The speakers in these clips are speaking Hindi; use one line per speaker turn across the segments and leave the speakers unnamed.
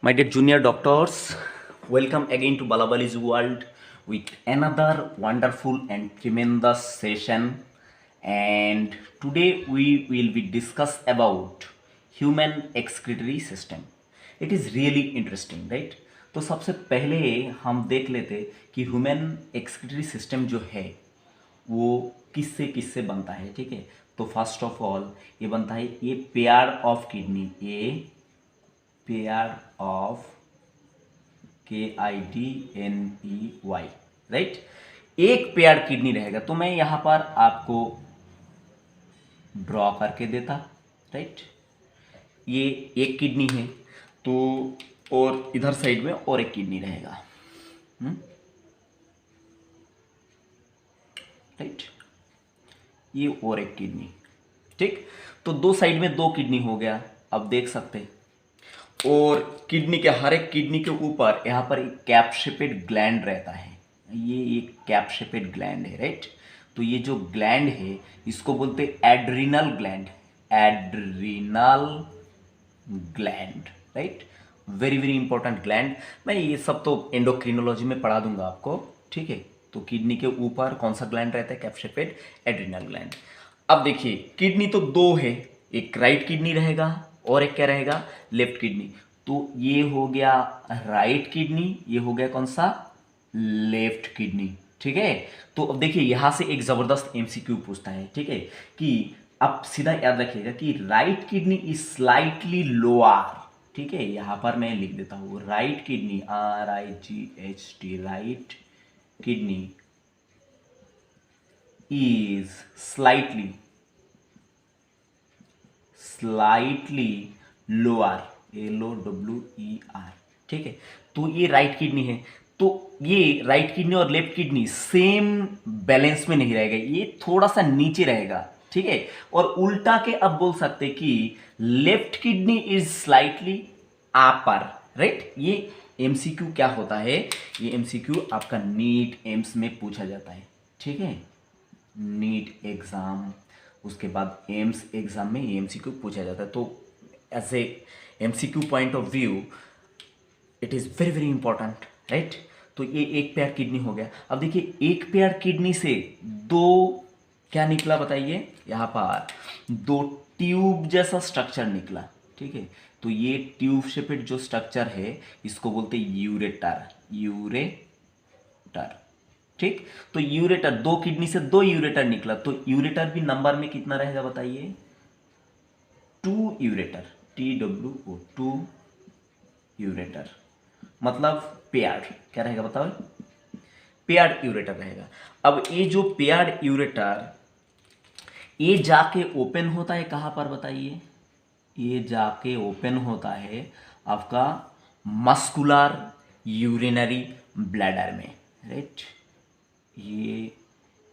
My dear junior doctors, welcome again to Balabali's world with another wonderful and tremendous session. And today we will be discuss about human excretory system. It is really interesting, right? तो सबसे पहले हम देख लेते कि ह्यूमन एक्सक्रीटरी सिस्टम जो है वो किससे किससे बनता है। ठीक है, तो फर्स्ट ऑफ ऑल ये बनता है a pair of kidney, a pair of KIDNEY, right. एक पेयर किडनी रहेगा, तो मैं यहां पर आपको ड्रॉ करके देता, राइट। ये एक किडनी है, तो और इधर साइड में और एक किडनी रहेगा, राइट। ये और एक किडनी, ठीक। तो दो साइड में दो किडनी हो गया, अब देख सकते हैं। और किडनी के हर एक किडनी के ऊपर यहाँ पर एक कैप शेपेड ग्लैंड रहता है। ये एक कैप शेपेड ग्लैंड है, राइट। तो ये जो ग्लैंड है इसको बोलते हैं adrenal gland, adrenal gland, right. Very very important gland. मैं ये सब तो एंडोक्रिनोलॉजी में पढ़ा दूंगा आपको, ठीक है। तो किडनी के ऊपर कौन सा ग्लैंड रहता है? Cap shaped adrenal gland. अब देखिए किडनी तो दो है, एक राइट किडनी रहेगा और एक क्या रहेगा? Left kidney. तो ये हो गया राइट किडनी, ये हो गया कौन सा? लेफ्ट किडनी, ठीक है। तो अब देखिए यहां से एक जबरदस्त एमसीक्यू पूछता है, ठीक है, कि आप सीधा याद रखिएगा कि right kidney is slightly lower, ठीक है। यहां पर मैं लिख देता हूं right kidney, RIGHT, right kidney is slightly lower, LOWER, ठीक है। तो ये राइट किडनी है, तो ये राइट किडनी और लेफ्ट किडनी सेम बैलेंस में नहीं रहेगा, ये थोड़ा सा नीचे रहेगा, ठीक है। और उल्टा के अब बोल सकते कि left kidney is slightly upper, right. ये एमसीक्यू क्या होता है? ये एमसीक्यू आपका नीट एम्स में पूछा जाता है, ठीक है। नीट एग्जाम, उसके बाद एम्स एग्जाम में एमसीक्यू पूछा जाता है। तो as a MCQ point of view it is very very important, right. तो ये एक पेयर किडनी हो गया। अब देखिए एक पेयर किडनी से दो क्या निकला बताइए? यहाँ पर दो ट्यूब जैसा स्ट्रक्चर निकला, ठीक है। तो ये ट्यूब शेपेड जो स्ट्रक्चर है इसको बोलते हैं यूरेटर, यूरेटर, ठीक। तो यूरेटर, दो किडनी से दो यूरेटर निकला, तो यूरेटर भी नंबर में कितना रहेगा बताइए? 2 यूरेटर, TWO, 2 यूरेटर, मतलब पेयर्ड क्या रहेगा बताओ? पेयर्ड यूरेटर रहेगा। अब ये जो पेयर्ड यूरेटर ये जाके ओपन होता है कहां पर बताइए? ये जाके ओपन होता है आपका मस्कुलर यूरिनरी ब्लैडर में, राइट। ये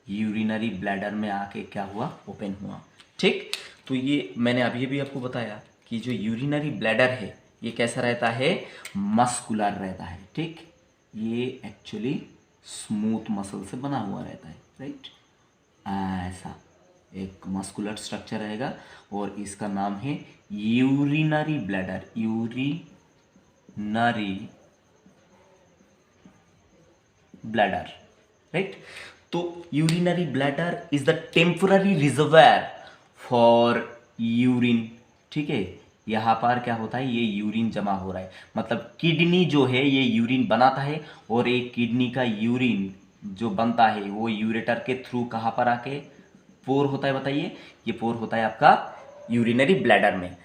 यूरिनरी ब्लैडर में आके क्या हुआ? ओपन हुआ, ठीक। तो ये मैंने अभी भी आपको बताया कि जो यूरिनरी ब्लैडर है ये कैसा रहता है? मस्कुलर रहता है, ठीक। ये एक्चुअली स्मूथ मसल से बना हुआ रहता है, राइट। ऐसा एक मस्कुलर स्ट्रक्चर रहेगा और इसका नाम है urinary bladder, urinary bladder, right. तो urinary bladder is the temporary reservoir for urine, ठीक है। यहाँ पर क्या होता है? ये यूरिन जमा हो रहा है, मतलब किडनी जो है ये यूरिन बनाता है और एक किडनी का यूरिन जो बनता है वो यूरेटर के थ्रू कहाँ पर आके पोर होता है बताइए? ये पोर होता है आपका यूरिनरी ब्लैडर में।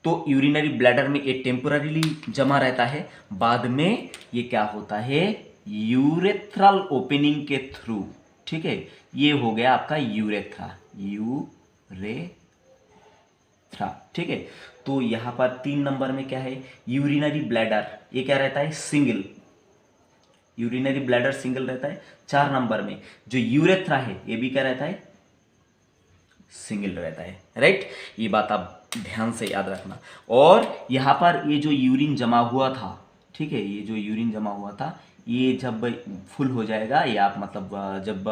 तो यूरिनरी ब्लैडर में ये टेम्पोररीली जमा रहता है, बाद में ये क्या होता है? यूरेथ्रल ओपनिंग के थ्रू, ठीक है। ये हो गया आपका यूरेथ्रा, यूरेथ्रा, ठीक है। तो यहां पर 3 नंबर में क्या है? यूरिनरी ब्लैडर, ये क्या रहता है? सिंगल, यूरिनरी ब्लैडर सिंगल रहता है। 4 नंबर में जो यूरेथ्रा है ये भी क्या रहता है? सिंगल रहता है, राइट। ये बात आप ध्यान से याद रखना। और यहाँ पर ये जो यूरिन जमा हुआ था, ठीक है, ये जो यूरिन जमा हुआ था ये जब फुल हो जाएगा या आप मतलब जब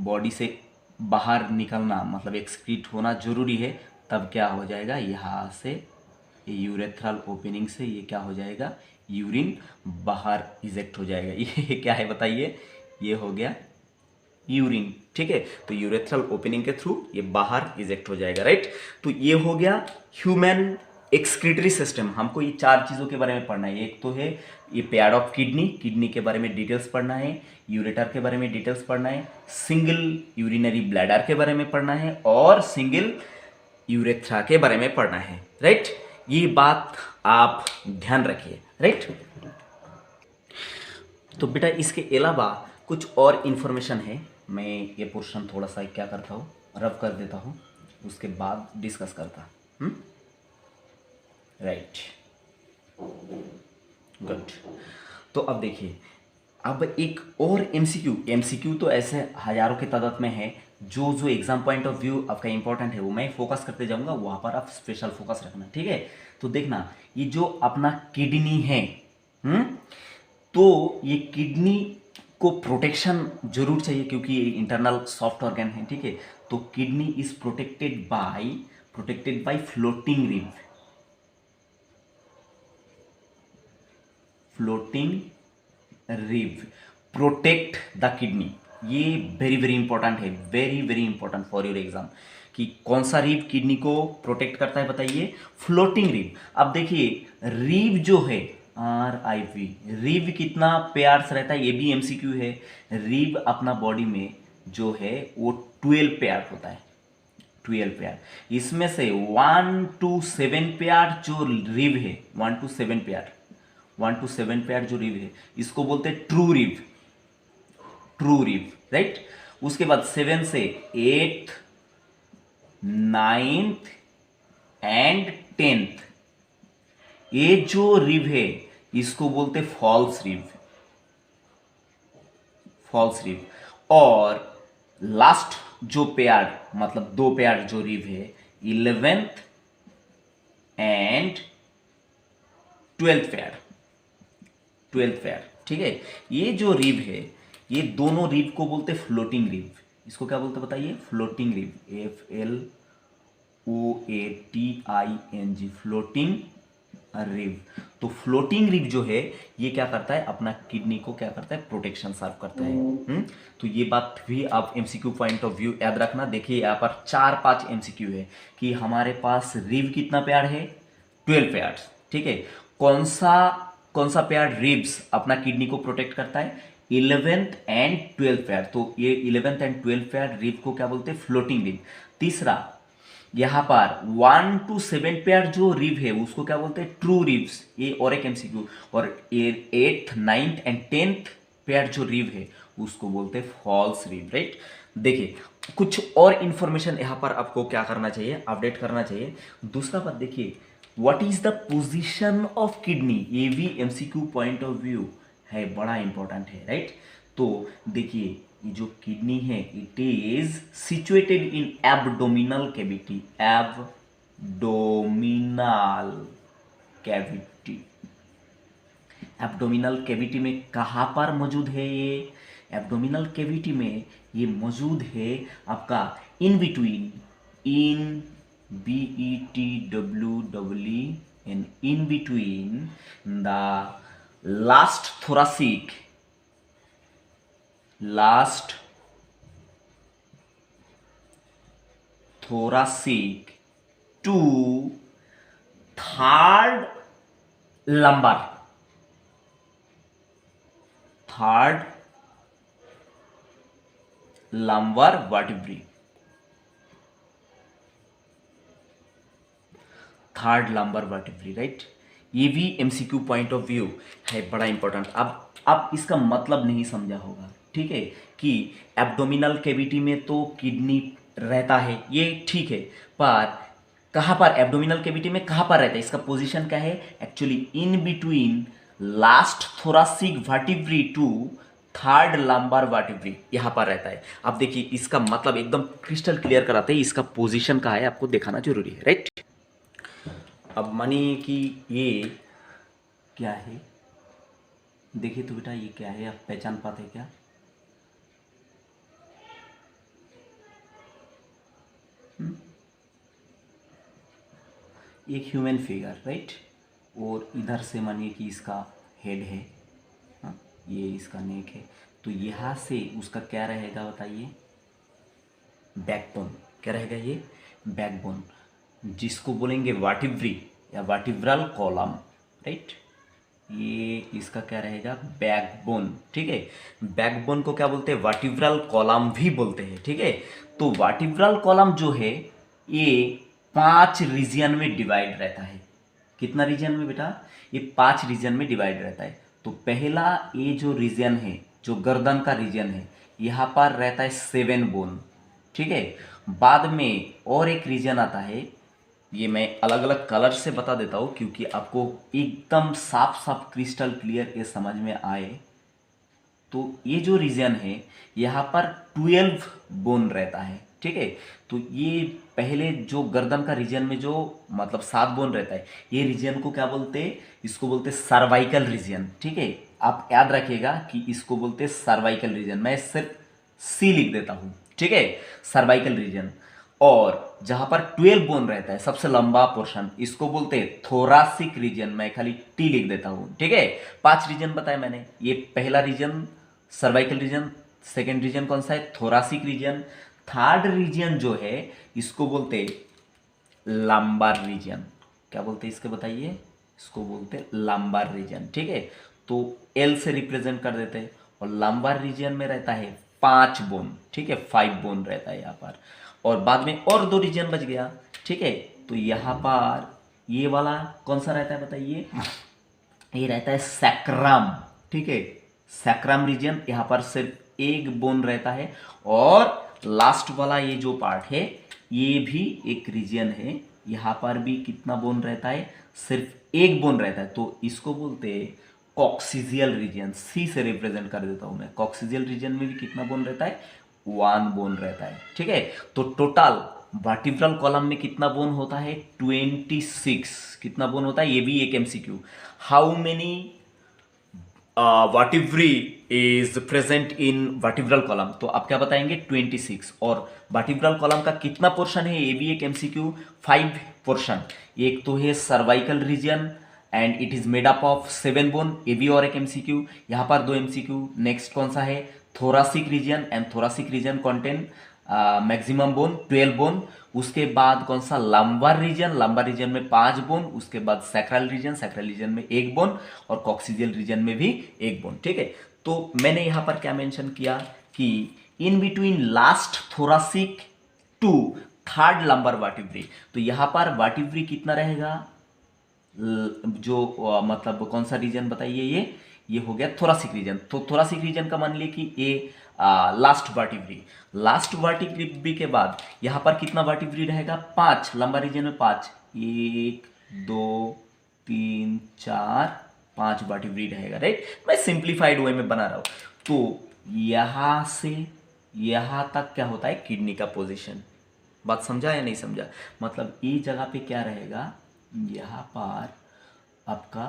बॉडी से बाहर निकलना मतलब एक्सक्रीट होना जरूरी है, तब क्या हो जाएगा? यहाँ से ये यूरेथ्रल ओपनिंग से ये क्या हो जाएगा, यूरिन बाहर इजेक्ट हो जाएगा। ये क्या है बताइए, ये हो गया यूरिन, ठीक है। तो यूरेथ्रल ओपनिंग के थ्रू ये बाहर इजेक्ट हो जाएगा, राइट। तो ये हो गया ह्यूमन एक्सक्रीटरी सिस्टम। हमको ये चार चीज़ों के बारे में पढ़ना है। एक तो है ये पैड ऑफ किडनी, किडनी के बारे में डिटेल्स पढ़ना है, यूरेटर के बारे में डिटेल्स पढ़ना है, सिंगल यूरिनरी ब्लैडर के बारे में पढ़ना है, और सिंगल यूरेथ्रा के बारे में पढ़ना है, राइट। ये बात आप ध्यान रखिए, राइट। तो बेटा इसके अलावा कुछ और इन्फॉर्मेशन है, मैं ये पोर्शन थोड़ा सा क्या करता हूँ, रब कर देता हूँ, उसके बाद डिस्कस करता हूँ, राइट, गुड। तो अब देखिए, अब एक और एमसीक्यू, एमसीक्यू तो ऐसे हजारों की तादाद में है, जो जो एग्जाम पॉइंट ऑफ व्यू आपका इंपॉर्टेंट है वो मैं फोकस करते जाऊंगा, वहां पर आप स्पेशल फोकस रखना, ठीक है। तो देखना, ये जो अपना किडनी है, हम्म, तो ये किडनी को प्रोटेक्शन जरूर चाहिए, क्योंकि ये इंटरनल सॉफ्ट ऑर्गन है, ठीक है। तो kidney is protected by floating rib, floating rib protect the kidney. ये वेरी वेरी इंपॉर्टेंट है, very very important for your exam, कि कौन सा रिब किडनी को प्रोटेक्ट करता है बताइए, फ्लोटिंग रिब। अब देखिए रिब जो है, RIV, रिब कितना पेयर्स रहता है, ये भी एमसीक्यू है। रिब अपना बॉडी में जो है वो 12 पेयर होता है, 12 पेयर। इसमें से 1 to 7 पेयर जो रिब है, 1 to 7 पेयर, 1 to 7 पेयर जो रिब है, इसको बोलते हैं true rib, true rib, right. उसके बाद 7 से 8th, 9th एंड 10th, ये जो रिब है इसको बोलते फॉल्स रिब, फॉल्स रिब। और लास्ट जो पेयर, मतलब दो पेयर जो रिब है, 11th and 12th pair, 12th pair, ठीक है। ये जो रिब है, ये दोनों रिब को बोलते फ्लोटिंग रिब। इसको क्या बोलते बताइए, floating rib, FLOATING, floating rib. तो फ्लोटिंग रिब जो है ये क्या करता है, अपना किडनी को क्या करता है, प्रोटेक्शन सर्व करता है। तो ये बात भी आप एमसीक्यू पॉइंट ऑफ व्यू याद रखना। देखिए यहाँ पर 4-5 एमसीक्यू है कि हमारे पास रिब कितना पेयर है, 12 पेयर्स, ठीक है। कौन सा पेयर रिब्स अपना किडनी को प्रोटेक्ट करता है, 11th एंड 12th पेयर। तो ये 11th and 12th pair rib को क्या बोलते हैं, फ्लोटिंग रिब। तीसरा, यहां पर 1 to 7 पेयर जो रिब है उसको क्या बोलते हैं, ट्रू रिब्स, ये और एक एमसीक्यू। और 8th, 9th and 10th pair जो रिब है उसको बोलते हैं फॉल्स रिब, राइट। देखिए कुछ और इंफॉर्मेशन यहां पर आपको क्या करना चाहिए, अपडेट करना चाहिए। दूसरा बात देखिए, what is the position of kidney, ये भी एमसीक्यू पॉइंट ऑफ व्यू है, बड़ा इंपॉर्टेंट है, राइट। तो देखिए ये जो किडनी है, it is situated in abdominal cavity, abdominal cavity. Abdominal cavity में कहाँ पर मौजूद है ये, एब्डोमिनल कैविटी में ये मौजूद है आपका in between, in BETWEEN, in between the last thoracic to third lumbar, vertebrae, third lumbar vertebrae, right. ये भी एमसीक्यू पॉइंट ऑफ व्यू है, बड़ा इंपॉर्टेंट। अब इसका मतलब नहीं समझा होगा, ठीक है, कि एब्डोमिनल कैविटी में तो किडनी रहता है, ये ठीक है, पर कहाँ पर एब्डोमिनल कैविटी में कहाँ पर रहता है, इसका पोजीशन क्या है, actually in between last thoracic vertebrae to third lumbar vertebrae, यहां पर रहता है। अब देखिए इसका मतलब एकदम क्रिस्टल क्लियर कराते हैं, इसका पोजीशन कहाँ है आपको दिखाना जरूरी है, राइट। अब मानिए कि ये क्या है, देखिए तो बेटा ये क्या है, आप पहचान पाते क्या, एक ह्यूमन फिगर, राइट। और इधर से मानिए कि इसका हेड है, हाँ, ये इसका नेक है, तो यहाँ से उसका क्या रहेगा बताइए, बैकबोन। क्या रहेगा ये, बैकबोन, जिसको बोलेंगे वर्टिब्री या वर्टिब्रल कॉलम, राइट। ये इसका क्या रहेगा, बैकबोन, ठीक है। बैकबोन को क्या बोलते हैं, वर्टिब्रल कॉलम भी बोलते हैं, ठीक है। तो वर्टिब्रल कॉलम जो है ये 5 रीजन में डिवाइड रहता है। कितना रीजन में बेटा, ये 5 रीजन में डिवाइड रहता है। तो पहला ये जो रीजन है, जो गर्दन का रीजन है, यहाँ पर रहता है 7 बोन, ठीक है। बाद में और एक रीजन आता है, ये मैं अलग अलग कलर से बता देता हूँ क्योंकि आपको एकदम साफ साफ क्रिस्टल क्लियर ये समझ में आए। तो ये जो रीजन है यहाँ पर 12 बोन रहता है, ठीक है। तो ये पहले जो गर्दन का रीजन में जो मतलब 7 बोन रहता है, ये रीजन को क्या बोलते हैं, इसको बोलते हैं सर्वाइकल रीजन, ठीक है। आप याद रखिएगा कि इसको बोलते हैं सर्वाइकल रीजन, मैं सिर्फ सी लिख देता हूँ, ठीक है, सर्वाइकल रीजन। और जहां पर 12 बोन रहता है, सबसे लंबा पोर्शन, इसको बोलते हैं थोरासिक रीजन, मैं खाली टी लिख देता हूं, ठीक है। 5 रीजन बताए मैंने, ये पहला region cervical region, second region कौन सा है, थोरासिक रीजन, थर्ड रीजन जो है इसको बोलते हैं लंबार रीजन। क्या बोलते हैं इसके बताइए, इसको बोलते हैं लंबार रीजन, ठीक है। तो एल से रिप्रेजेंट कर देते हैं। और लंबार रीजन में रहता है 5 बोन, ठीक है, 5 बोन रहता है यहाँ पर। और बाद में और 2 रीजन बच गया, ठीक है। तो यहाँ पर ये वाला कौन सा रहता है बताइए, ये रहता है सैक्रम, ठीक है। सैक्रम रीजन, यहाँ पर सिर्फ एक बोन रहता है। और लास्ट वाला ये जो पार्ट है ये भी एक रीजन है, यहाँ पर भी कितना बोन रहता है, सिर्फ एक बोन रहता है। तो इसको बोलते हैं कॉक्सिजियल रीजन, सी से रिप्रेजेंट कर देता हूं मैं। कॉक्सिजियल रीजन में भी कितना बोन रहता है, 1 बोन रहता है, ठीक है। तो टोटल वर्टिब्रल कॉलम में कितना बोन होता है, 26। कितना बोन होता है, ये भी एक MCQ. How many vertebrae is present in vertebral column, तो आप क्या बताएंगे, 26। और वर्टिब्रल कॉलम का कितना पोर्शन है, ये भी एक एमसीक्यू, 5 पोर्शन। एक तो है cervical region and it is made up of 7 bone, ये भी और एक एमसीक्यू। यहाँ पर 2 एमसीक्यू। नेक्स्ट कौन सा है, thoracic region, and thoracic region contain maximum bone 12 bone. उसके बाद कौन सा, लंबर रीजन, लंबर रीजन में 5 बोन। उसके बाद सैक्रल रीजन, सैक्रल रीजन में 1 बोन। और कॉक्सिजियल रीजन में भी 1 बोन, ठीक है। तो मैंने यहां पर क्या मेंशन किया कि in between last thoracic to third lumbar vertebrae, तो यहां पर वर्टिब्री कितना रहेगा, जो मतलब कौन सा रीजन बताइए, ये हो गया थोरासिक रीजन। तो थोरासिक रीजन का मान लीजिए कि ये लास्ट वर्टिब्री। लास्ट वर्टिब्री के बाद यहाँ पर कितना वर्टिब्री रहेगा, 5, लंबा रीजन में 5, 1 2 3 4 5 वर्टिब्री रहेगा, राइट। मैं सिंप्लीफाइड वे में बना रहा हूँ। तो यहाँ से यहाँ तक क्या होता है, किडनी का पोजीशन। बात समझा या नहीं समझा, मतलब ये जगह पे क्या रहेगा, यहाँ पर आपका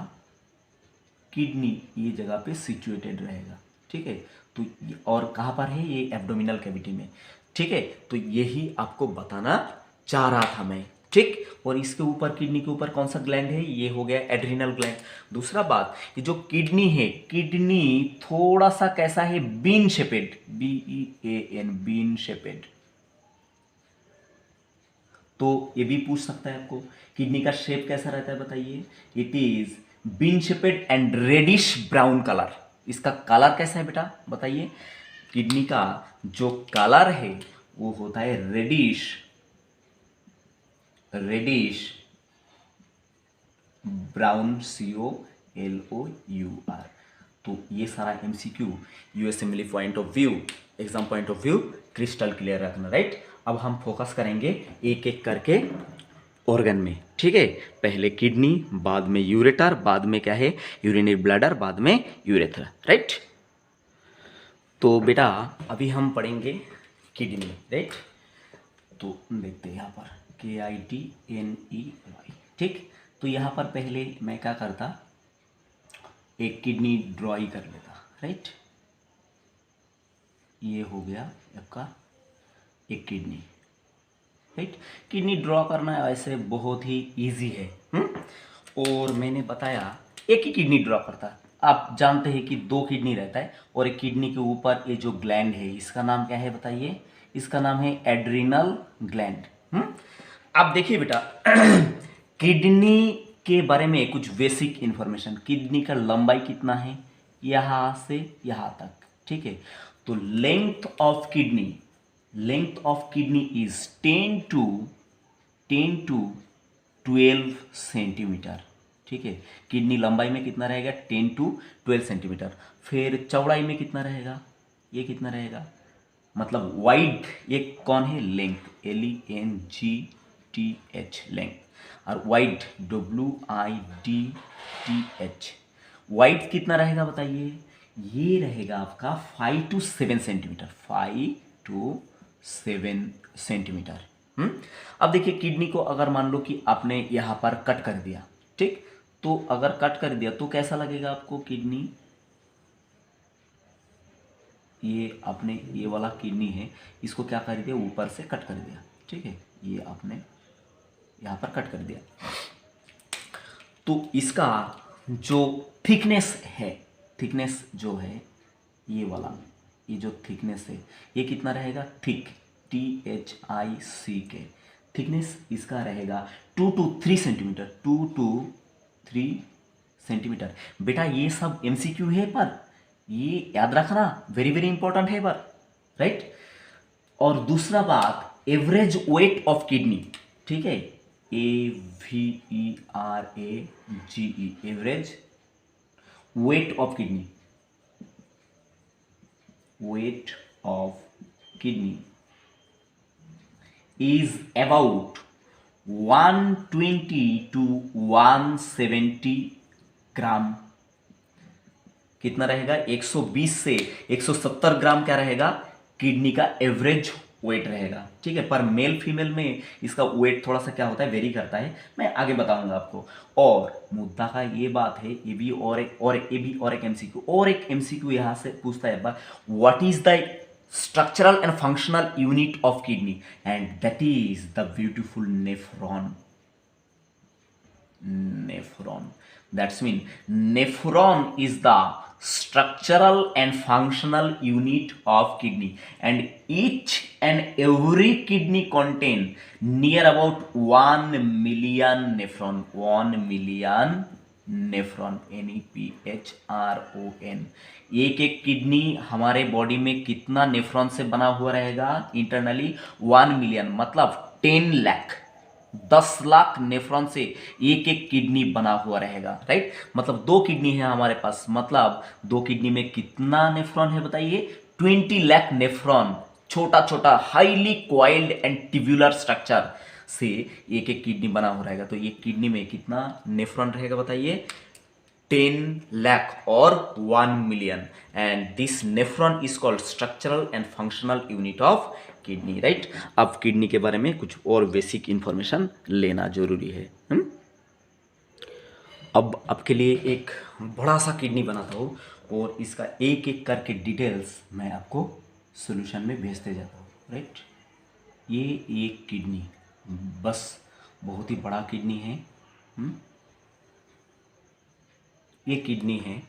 किडनी ये जगह पे सिचुएटेड रहेगा, ठीक है। तो और कहाँ पर है, ये एब्डोमिनल कैविटी में, ठीक है। तो यही आपको बताना चाह रहा था मैं, ठीक। और इसके ऊपर, किडनी के ऊपर कौन सा ग्लैंड है, ये हो गया एड्रिनल ग्लैंड। दूसरा बात, ये जो किडनी है, किडनी थोड़ा सा कैसा है, bean shaped, BEAN, bean shaped. तो ये भी पूछ सकता है आपको, किडनी का शेप कैसा रहता है बताइए, it is bean shaped and reddish brown colour. इसका कलर कैसा है बेटा बताइए, किडनी का जो कलर है वो होता है रेडिश, रेडिश ब्राउन, COLOUR। तो ये सारा MCQ USMLE point of view, exam point of view crystal clear रखना, राइट। अब हम फोकस करेंगे एक एक करके ऑर्गन में, ठीक है। पहले किडनी, बाद में यूरेटर, बाद में क्या है, यूरिनरी ब्लैडर, बाद में यूरेथ्रा, राइट। तो बेटा अभी हम पढ़ेंगे किडनी, राइट। तो देखते हैं यहाँ पर KIDNEY, ठीक। तो यहाँ पर पहले मैं क्या करता, एक किडनी ड्रॉई कर लेता, राइट। ये हो गया आपका एक किडनी, राइट। किडनी ड्रॉ करना ऐसे बहुत ही इजी है। और मैंने बताया एक ही किडनी ड्रॉ करता है। आप जानते हैं कि दो किडनी रहता है और एक किडनी के ऊपर ये जो ग्लैंड है इसका नाम क्या है बताइए? इसका नाम है एड्रिनल ग्लैंड। आप देखिए बेटा किडनी के बारे में कुछ बेसिक इंफॉर्मेशन। किडनी का लंबाई कितना है? यहां से यहां तक, ठीक है। तो length of kidney is 10 to 12 centimetre, ठीक है। किडनी लंबाई में कितना रहेगा? 10 to 12 सेंटीमीटर। फिर चौड़ाई में कितना रहेगा? ये कितना रहेगा? मतलब वाइड, ये कौन है? Length, LENGTH, length. और वाइड, WIDTH। वाइड कितना रहेगा बताइए? ये रहेगा आपका 5 to 7 सेंटीमीटर, 5 to 7 सेंटीमीटर। अब देखिए किडनी को अगर मान लो कि आपने यहां पर कट कर दिया, ठीक। तो अगर कट कर दिया तो कैसा लगेगा आपको? किडनी, ये आपने ये वाला किडनी है, इसको क्या कर दिया? ऊपर से कट कर दिया, ठीक है। ये आपने यहां पर कट कर दिया तो इसका जो थिकनेस है, थिकनेस जो है ये वाला, ये जो थिकनेस है ये कितना रहेगा? थिक, THICK, थिकनेस इसका रहेगा 2 to 3 सेंटीमीटर, 2 to 3 सेंटीमीटर। बेटा ये सब MCQ है पर ये याद रखना, वेरी वेरी इंपॉर्टेंट है पर, राइट। और दूसरा बात, एवरेज वेट ऑफ किडनी, ठीक है, AVERAGE, average weight of kidney, weight of kidney is about 120 to 170 ग्राम। कितना रहेगा? 120 से 170 ग्राम क्या रहेगा? किडनी का एवरेज वेट रहेगा, ठीक है। पर मेल फीमेल में इसका वेट थोड़ा सा क्या होता है? वेरी करता है, मैं आगे बताऊंगा आपको। और मुद्दा का ये बात है, ये भी और एक MCQ, और एक MCQ यहां से पूछता है, what is the structural and functional unit of kidney? And that is the beautiful nephron. That's mean nephron is the structural and functional unit of kidney, and each and every kidney contain near about 1 million nephron, 1 million nephron, NEPHRON। एक एक किडनी हमारे बॉडी में कितना नेफ्रॉन से बना हुआ रहेगा? इंटरनली 1 मिलियन, मतलब 10 लाख, 10 लाख नेफ्रॉन से एक एक किडनी बना हुआ रहेगा, राइट। मतलब दो किडनी है हमारे पास, मतलब दो किडनी में कितना नेफ्रॉन है बताइए? 20 लाख नेफ्रॉन, छोटा छोटा highly coiled and tubular structure से एक एक किडनी बना हुआ रहेगा। तो ये किडनी में कितना नेफ्रॉन रहेगा बताइए? 10 लाख और 1 million. And this nephron is called structural and functional unit of kidney, right. अब किडनी के बारे में कुछ और बेसिक इंफॉर्मेशन लेना जरूरी है। अब आपके लिए एक बड़ा सा किडनी बनाता हूँ और इसका एक एक करके डिटेल्स मैं आपको सॉल्यूशन में भेजते जाता हूँ, राइट। ये एक किडनी, बस बहुत ही बड़ा किडनी है। ये किडनी है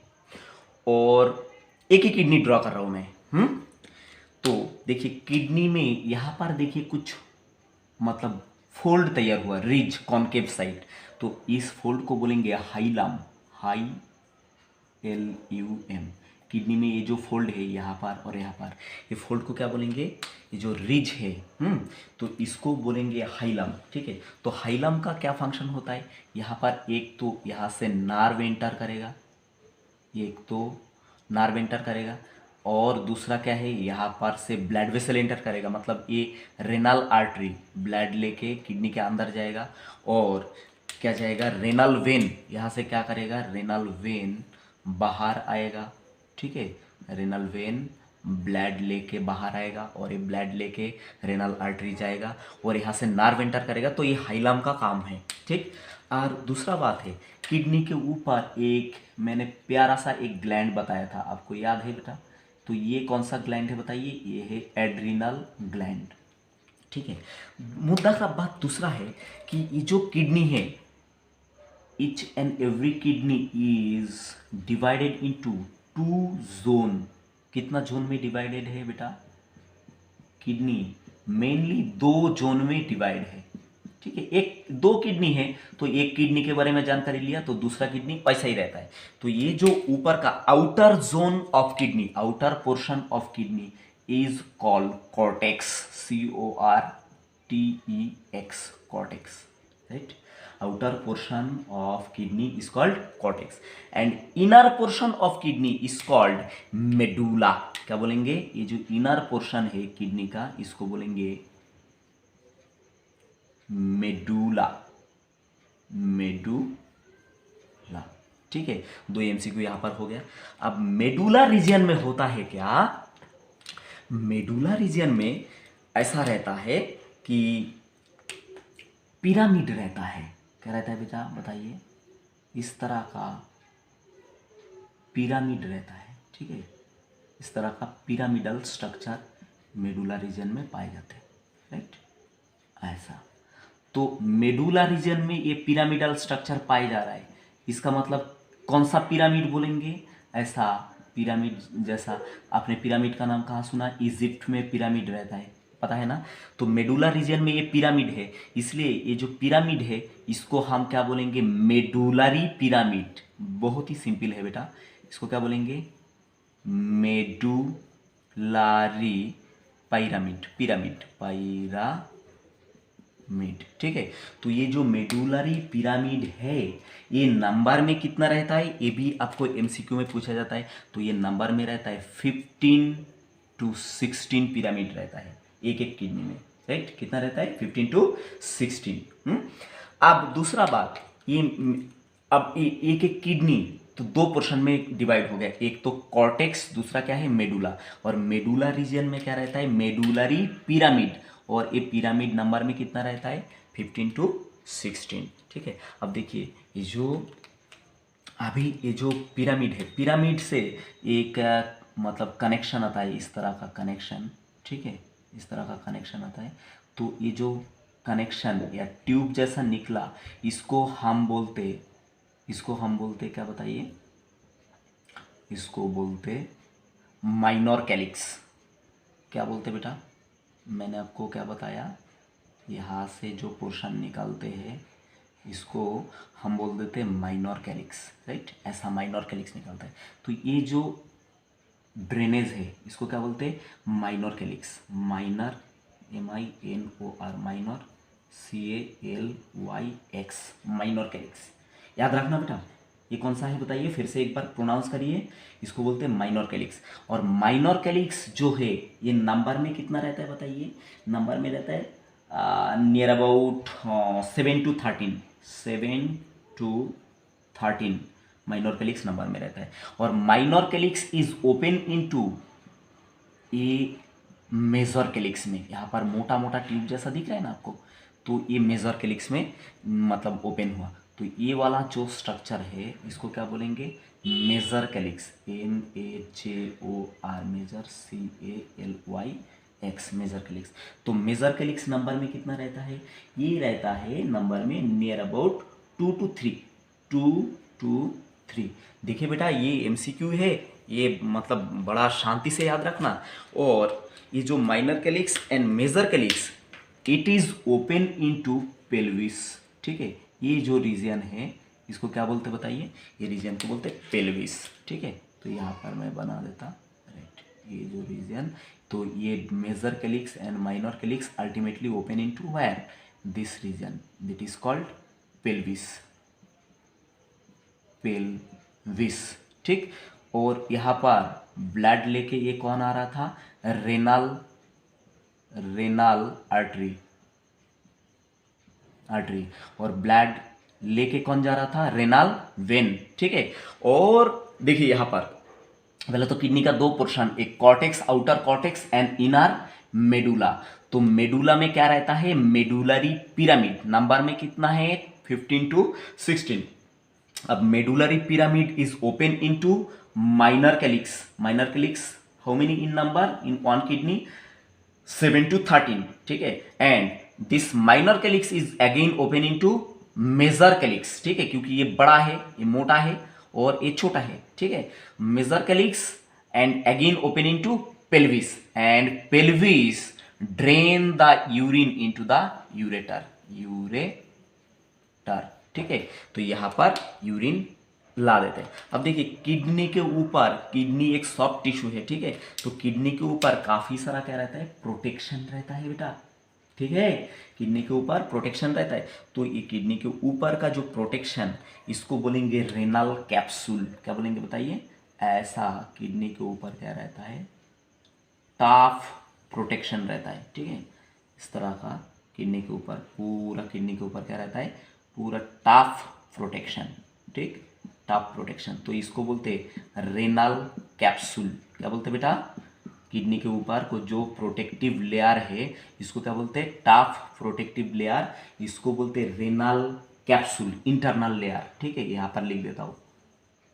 और एक ही किडनी ड्रॉ कर रहा हूँ मैं। तो देखिए किडनी में यहाँ पर देखिए कुछ मतलब फोल्ड तैयार हुआ, रिज, कॉन्केव साइड। तो इस फोल्ड को बोलेंगे हाइलम, हाई LUM। किडनी में ये जो फोल्ड है यहाँ पर और यहाँ पर, ये फोल्ड को क्या बोलेंगे? ये जो रिज है, तो इसको बोलेंगे हाइलम, ठीक है। तो हाइलम का क्या फंक्शन होता है? यहाँ पर एक तो यहाँ से नार्व एंटर करेगा, एक तो नार्व एंटर करेगा, और दूसरा क्या है? यहाँ पर से ब्लड वेसल एंटर करेगा, मतलब ये रेनल आर्टरी ब्लड लेके किडनी के अंदर जाएगा। और क्या जाएगा? रेनल वेन, यहाँ से क्या करेगा? रेनल वेन बाहर आएगा, ठीक है। रेनल वेन ब्लड लेके बाहर आएगा और ये ब्लड लेके रेनल आर्टरी जाएगा और यहाँ से नार्व एंटर करेगा। तो ये हाइलम का काम है, ठीक। और दूसरा बात है, किडनी के ऊपर एक मैंने प्यारा सा एक ग्लैंड बताया था, आपको याद है बेटा? तो ये कौन सा ग्लैंड है बताइए? ये है एड्रिनल ग्लैंड, ठीक है। मुद्दा का बात दूसरा है कि ये जो किडनी है, each and every kidney is divided into 2 zone. कितना जोन में डिवाइडेड है बेटा? किडनी मेनली 2 जोन में डिवाइड है, ठीक है। एक 2 किडनी है तो एक किडनी के बारे में जानकारी लिया तो दूसरा किडनी वैसा ही रहता है। तो ये जो ऊपर का outer zone of kidney, outer portion of kidney is called cortex, CORTEX, cortex, right. outer portion of kidney is called cortex and inner portion of kidney is called medulla। क्या बोलेंगे? ये जो inner portion है किडनी का इसको बोलेंगे मेडुला, मेडुला, ठीक है। 2 MCQ यहां पर हो गया। अब मेडुला रीजन में होता है क्या? मेडुला रीजन में ऐसा रहता है कि पिरामिड रहता है। क्या रहता है बेटा बताइए? इस तरह का पिरामिड रहता है, ठीक है। इस तरह का पिरामिडल स्ट्रक्चर मेडुला रीजन में पाए जाते हैं, राइट। ऐसा तो मेडुला रीजन में ये पिरामिडल स्ट्रक्चर पाया जा रहा है, इसका मतलब कौन सा पिरामिड बोलेंगे? ऐसा पिरामिड जैसा आपने पिरामिड का नाम कहाँ सुना? इजिप्ट में पिरामिड रहता है, पता है ना। तो मेडुला रीजन में ये पिरामिड है, इसलिए ये जो पिरामिड है इसको हम क्या बोलेंगे? Medullary pyramid. बहुत ही सिंपल है बेटा, इसको क्या बोलेंगे? मेडुलरी पिरामिड, पिरामिड, पिरामिड, ठीक है। तो ये जो मेडुलरी पिरामिड है ये नंबर में कितना रहता है? ये भी आपको MCQ में पूछा जाता है। तो ये नंबर में रहता है 15 to 16 पिरामिड रहता है एक एक किडनी में, राइट। कितना रहता है? 15 to 16। अब दूसरा बात, ये अब एक एक किडनी तो 2 पोर्शन में डिवाइड हो गया, एक तो कॉर्टेक्स, दूसरा क्या है? मेडुला। और मेडुला रीजन में क्या रहता है? Medullary pyramid. और ये पिरामिड नंबर में कितना रहता है? 15 to 16, ठीक है। अब देखिए ये जो अभी ये जो पिरामिड है, पिरामिड से एक मतलब कनेक्शन आता है, इस तरह का कनेक्शन, ठीक है। इस तरह का कनेक्शन आता है। तो ये जो कनेक्शन या ट्यूब जैसा निकला इसको हम बोलते क्या बताइए? इसको बोलते माइनर कैलिक्स। क्या बोलते बेटा? मैंने आपको क्या बताया? यहाँ से जो पोर्शन निकालते हैं इसको हम बोल देते हैं माइनर कैलिक्स, राइट। ऐसा माइनर कैलिक्स निकलता है। तो ये जो ड्रेनेज है इसको क्या बोलते हैं? Minor calyx. Minor, MINOR, minor, CALYX, minor calyx. याद रखना बेटा, ये कौन सा है बताइए? फिर से एक बार प्रोनाउंस करिए। इसको बोलते हैं माइनर कैलिक्स। और माइनर कैलिक्स जो है ये नंबर में कितना रहता है बताइए? नंबर में रहता है near about 7 to 13, 7 to 13 minor calyx number में रहता है। और minor calyx is open into a major calyx में। यहाँ पर मोटा मोटा ट्यूब जैसा दिख रहा है ना आपको, तो ये मेजर कैलिक्स में मतलब ओपन हुआ। तो ये वाला जो स्ट्रक्चर है इसको क्या बोलेंगे? Major calyx, MAJOR, major, CALYX, major calyx. तो मेजर कैलिक्स नंबर में कितना रहता है? ये रहता है नंबर में नियर अबाउट 2 to 3, 2 to 3। देखिए बेटा ये MCQ है, ये मतलब बड़ा शांति से याद रखना। और ये जो minor calyx and major calyx it is open into pelvis, ठीक है। ये जो रीजन है इसको क्या बोलते बताइए? ये रीजन को बोलते हैं पेल्विस, ठीक है। तो यहाँ पर मैं बना देता, राइट। ये जो रीजन, तो ये major calyx and minor calyx ultimately open into where? This region, that is called pelvis, pelvis, ठीक। और यहाँ पर ब्लड लेके ये कौन आ रहा था? रेनल आर्टरी, और ब्लड लेके कौन जा रहा था? रेनल वेन, ठीक है। और देखिए यहाँ पर पहले तो किडनी का 2 पोर्शन, एक cortex, outer cortex and inner medulla. तो मेडुला में क्या रहता है? Medullary pyramid. नंबर में कितना है? 15 to 16। अब medullary pyramid is open into minor calyx. Minor calyx how many in number in one kidney? 7 to 13, ठीक है। And this minor calyx is again open into major calyx, ठीक है, क्योंकि ये बड़ा है, ये मोटा है और ये छोटा है, ठीक है। Major calyx and again open into pelvis, and pelvis drain the urine into the ureter, ठीक है। तो यहां पर यूरिन ला देते हैं। अब देखिए किडनी के ऊपर, किडनी एक सॉफ्ट टिश्यू है, ठीक है, तो किडनी के ऊपर काफी सारा क्या रहता है, प्रोटेक्शन रहता है बेटा, ठीक है। किडनी के ऊपर प्रोटेक्शन रहता है, तो ये किडनी के ऊपर का जो प्रोटेक्शन, इसको बोलेंगे रेनल कैप्सूल। क्या बोलेंगे बताइए? ऐसा किडनी के ऊपर क्या रहता है, टाफ प्रोटेक्शन रहता है, ठीक है। इस तरह का किडनी के ऊपर, पूरा किडनी के ऊपर क्या रहता है, पूरा टाफ प्रोटेक्शन, ठीक, टाफ प्रोटेक्शन। तो इसको बोलते रेनल कैप्सूल। क्या बोलते बेटा? किडनी के ऊपर को जो प्रोटेक्टिव लेयर है, इसको क्या बोलते हैं, टाफ प्रोटेक्टिव लेयर, इसको बोलते रेनल कैप्सूल, इंटरनल लेयर, ठीक है। यहां पर लिख देता हूं,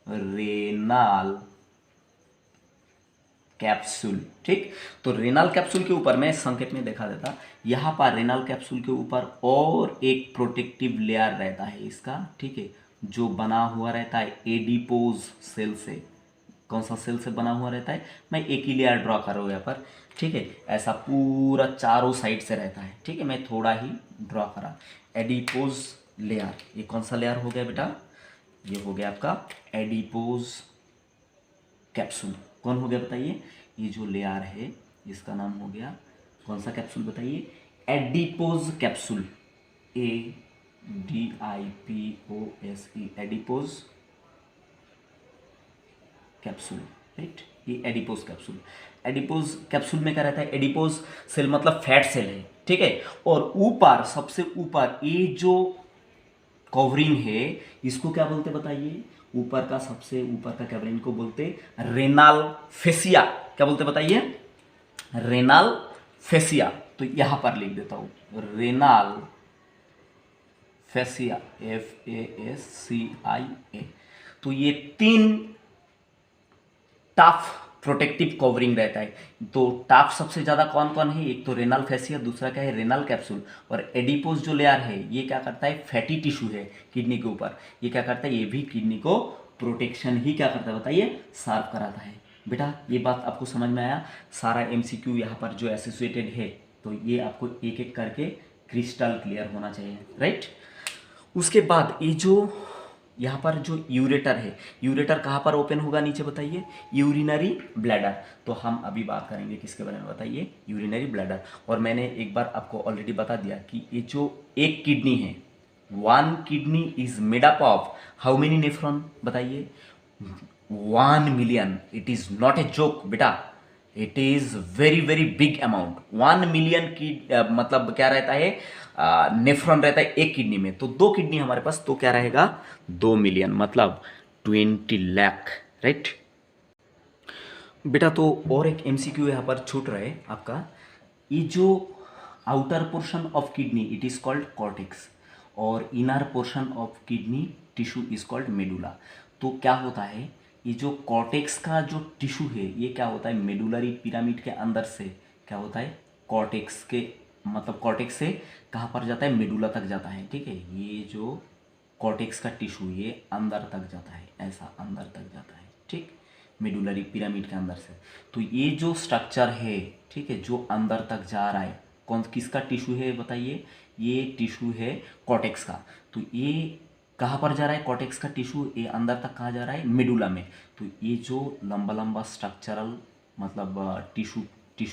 रेनल कैप्सूल, ठीक। तो रेनल कैप्सूल के ऊपर मैं संकेत में दिखा देता, यहां पर रेनल कैप्सूल के ऊपर और एक प्रोटेक्टिव लेयर रहता है इसका, ठीक है, जो बना हुआ रहता है एडिपोज सेल से। कौन सा सेल से बना हुआ रहता है, मैं एक ही लेयर ड्रॉ कर रहा हूं यहाँ पर, ठीक है। ऐसा पूरा चारों साइड से रहता है, ठीक है, मैं थोड़ा ही ड्रॉ करा। एडिपोज लेयर, ये कौन सा लेयर हो गया बेटा? ये हो गया आपका एडिपोज कैप्सूल। कौन हो गया बताइए? ये जो लेयर है इसका नाम हो गया, कौन सा कैप्सूल बताइए? Adipose capsule, ADIPOSE, adipose capsule, right. ये एडिपोज कैप्सूल, एडिपोज कैप्सूल में क्या रहता है, एडिपोज सेल मतलब फैट सेल है, ठीक है। और ऊपर, सबसे ऊपर ये जो कवरिंग है, इसको क्या बोलते बताइए? ऊपर का, सबसे ऊपर का कवरिंग को बोलते रेनल फेसिया। क्या बोलते बताइए? Renal fascia. तो यहां पर लिख देता हूं, रेनल फेसिया, FASCIA। तो ये 3 टफ प्रोटेक्टिव कवरिंग रहता है। तो टफ सबसे ज्यादा कौन कौन है? एक तो रेनल फेसिया, दूसरा क्या है, रेनल कैप्सूल, और एडिपोज जो लेयर है ये क्या करता है, फैटी टिश्यू है किडनी के ऊपर, ये क्या करता है, ये भी किडनी को प्रोटेक्शन ही क्या करता है बताइए, सर्व कराता है। बेटा ये बात आपको समझ में आया? सारा MCQ यहाँ पर जो एसोसिएटेड है, तो ये आपको एक एक करके क्रिस्टल क्लियर होना चाहिए, राइट। उसके बाद ये जो यहाँ पर जो यूरेटर है, यूरेटर कहाँ पर ओपन होगा नीचे बताइए? Urinary bladder. तो हम अभी बात करेंगे किसके बारे में बताइए? Urinary bladder. और मैंने एक बार आपको ऑलरेडी बता दिया कि ये जो एक किडनी है, 1 kidney is made up of how many nephron बताइए? 1 million. It is not a joke बेटा, it is very very big amount. 1 million की मतलब क्या रहता है, नेफ्रॉन रहता है एक किडनी में। तो 2 किडनी हमारे पास, तो क्या रहेगा, 2 मिलियन मतलब 20 लाख, राइट बेटा। तो और एक MCQ यहाँ पर छूट रहा है आपका, ये जो outer portion of kidney it is called cortex, और inner portion of kidney tissue is called medulla. तो क्या होता है, ये जो कॉर्टेक्स का जो टिश्यू है ये क्या होता है, मेडुलरी पिरामिड के अंदर से क्या होता है, कॉर्टेक्स के मतलब कॉर्टेक्स से कहाँ पर जाता है, मेडुला तक जाता है, ठीक है। ये जो कॉर्टेक्स का टिश्यू ये अंदर तक जाता है, ऐसा अंदर तक जाता है, ठीक, मेडुलरी पिरामिड के अंदर से। तो ये जो स्ट्रक्चर है, ठीक है, जो अंदर तक जा रहा है, कौन किसका टिश्यू है बताइए? ये टिश्यू है कॉर्टेक्स का। तो ये कहाँ पर जा रहा है कॉर्टेक्स का टिश्यू, ये अंदर तक कहाँ जा रहा है, मेडुला में। तो ये जो लंबा लंबा स्ट्रक्चरल मतलब टिश्यू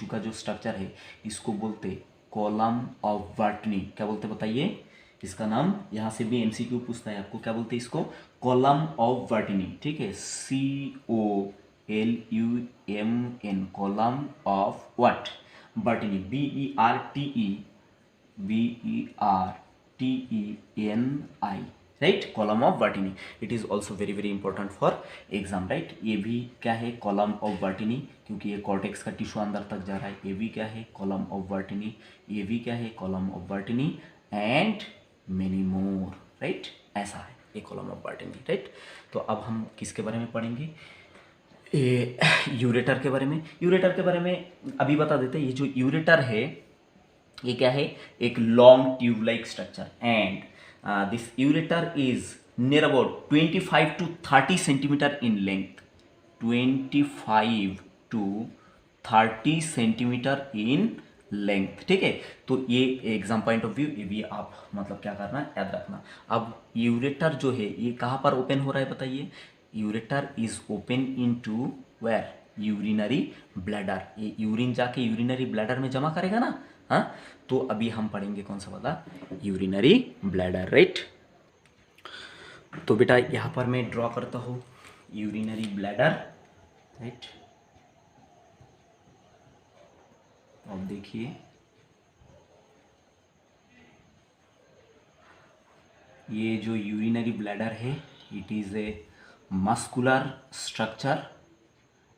का जो स्ट्रक्चर है, इसको बोलते कॉलम ऑफ वर्टनी। क्या बोलते बताइए? इसका नाम यहाँ से भी MCQ पूछता है आपको, क्या बोलते हैं इसको, कॉलम ऑफ वर्टनी, ठीक है, COLUMN, column of what, Bertini, BERTENI, right, column of Bertini. It is also very very important for exam, right. ये भी क्या है, कॉलम ऑफ वर्टिनी, क्योंकि ये कॉर्टेक्स का टिश्यू अंदर तक जा रहा है। ये भी क्या है, कॉलम ऑफ वर्टिनी, ये भी क्या है, column of Bertini, and many more, right. ऐसा है ये कॉलम ऑफ वर्टिनी, राइट। तो अब हम किसके बारे में पढ़ेंगे, यूरेटर के बारे में, यूरेटर के बारे में अभी बता देते हैं। ये जो यूरेटर है ये क्या है, एक long tube like structure, and this ureter is near about 25 to 30 centimetre in length, 25 to 30 centimetre in length, ठीक है। तो ये एग्जाम पॉइंट ऑफ व्यू, ये भी आप मतलब क्या करना है, याद रखना। अब यूरेटर जो है ये कहाँ पर ओपन हो रहा है बताइए, ureter is open into where, urinary bladder. ये यूरिन जाके यूरिनरी ब्लैडर में जमा करेगा ना, हाँ। तो अभी हम पढ़ेंगे कौन सा वाला, यूरिनरी ब्लैडर, राइट। तो बेटा यहाँ पर मैं ड्रॉ करता हूँ यूरिनरी ब्लैडर, राइट। अब देखिए ये जो यूरिनरी ब्लैडर है, it is a muscular structure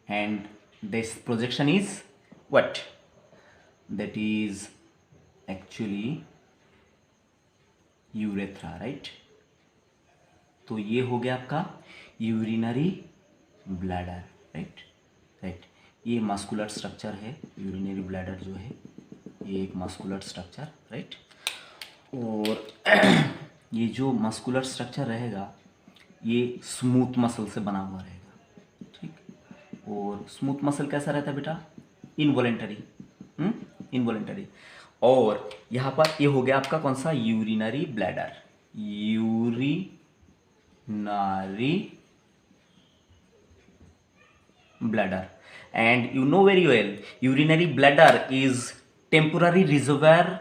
and this projection is what, that is actually urethra, right। तो ये हो गया आपका यूरिनरी ब्लैडर, राइट राइट। ये मस्कुलर स्ट्रक्चर है, यूरिनरी ब्लैडर जो है ये एक मस्कुलर स्ट्रक्चर, राइट। और ये जो मस्कुलर स्ट्रक्चर रहेगा ये स्मूथ मसल से बना हुआ रहेगा, और स्मूथ मसल कैसा रहता है बेटा, इनवॉलेंटरी, इनवॉलेंटरी। और यहाँ पर ये हो गया आपका कौन सा, urinary bladder, urinary bladder. And you know very well urinary bladder is temporary reservoir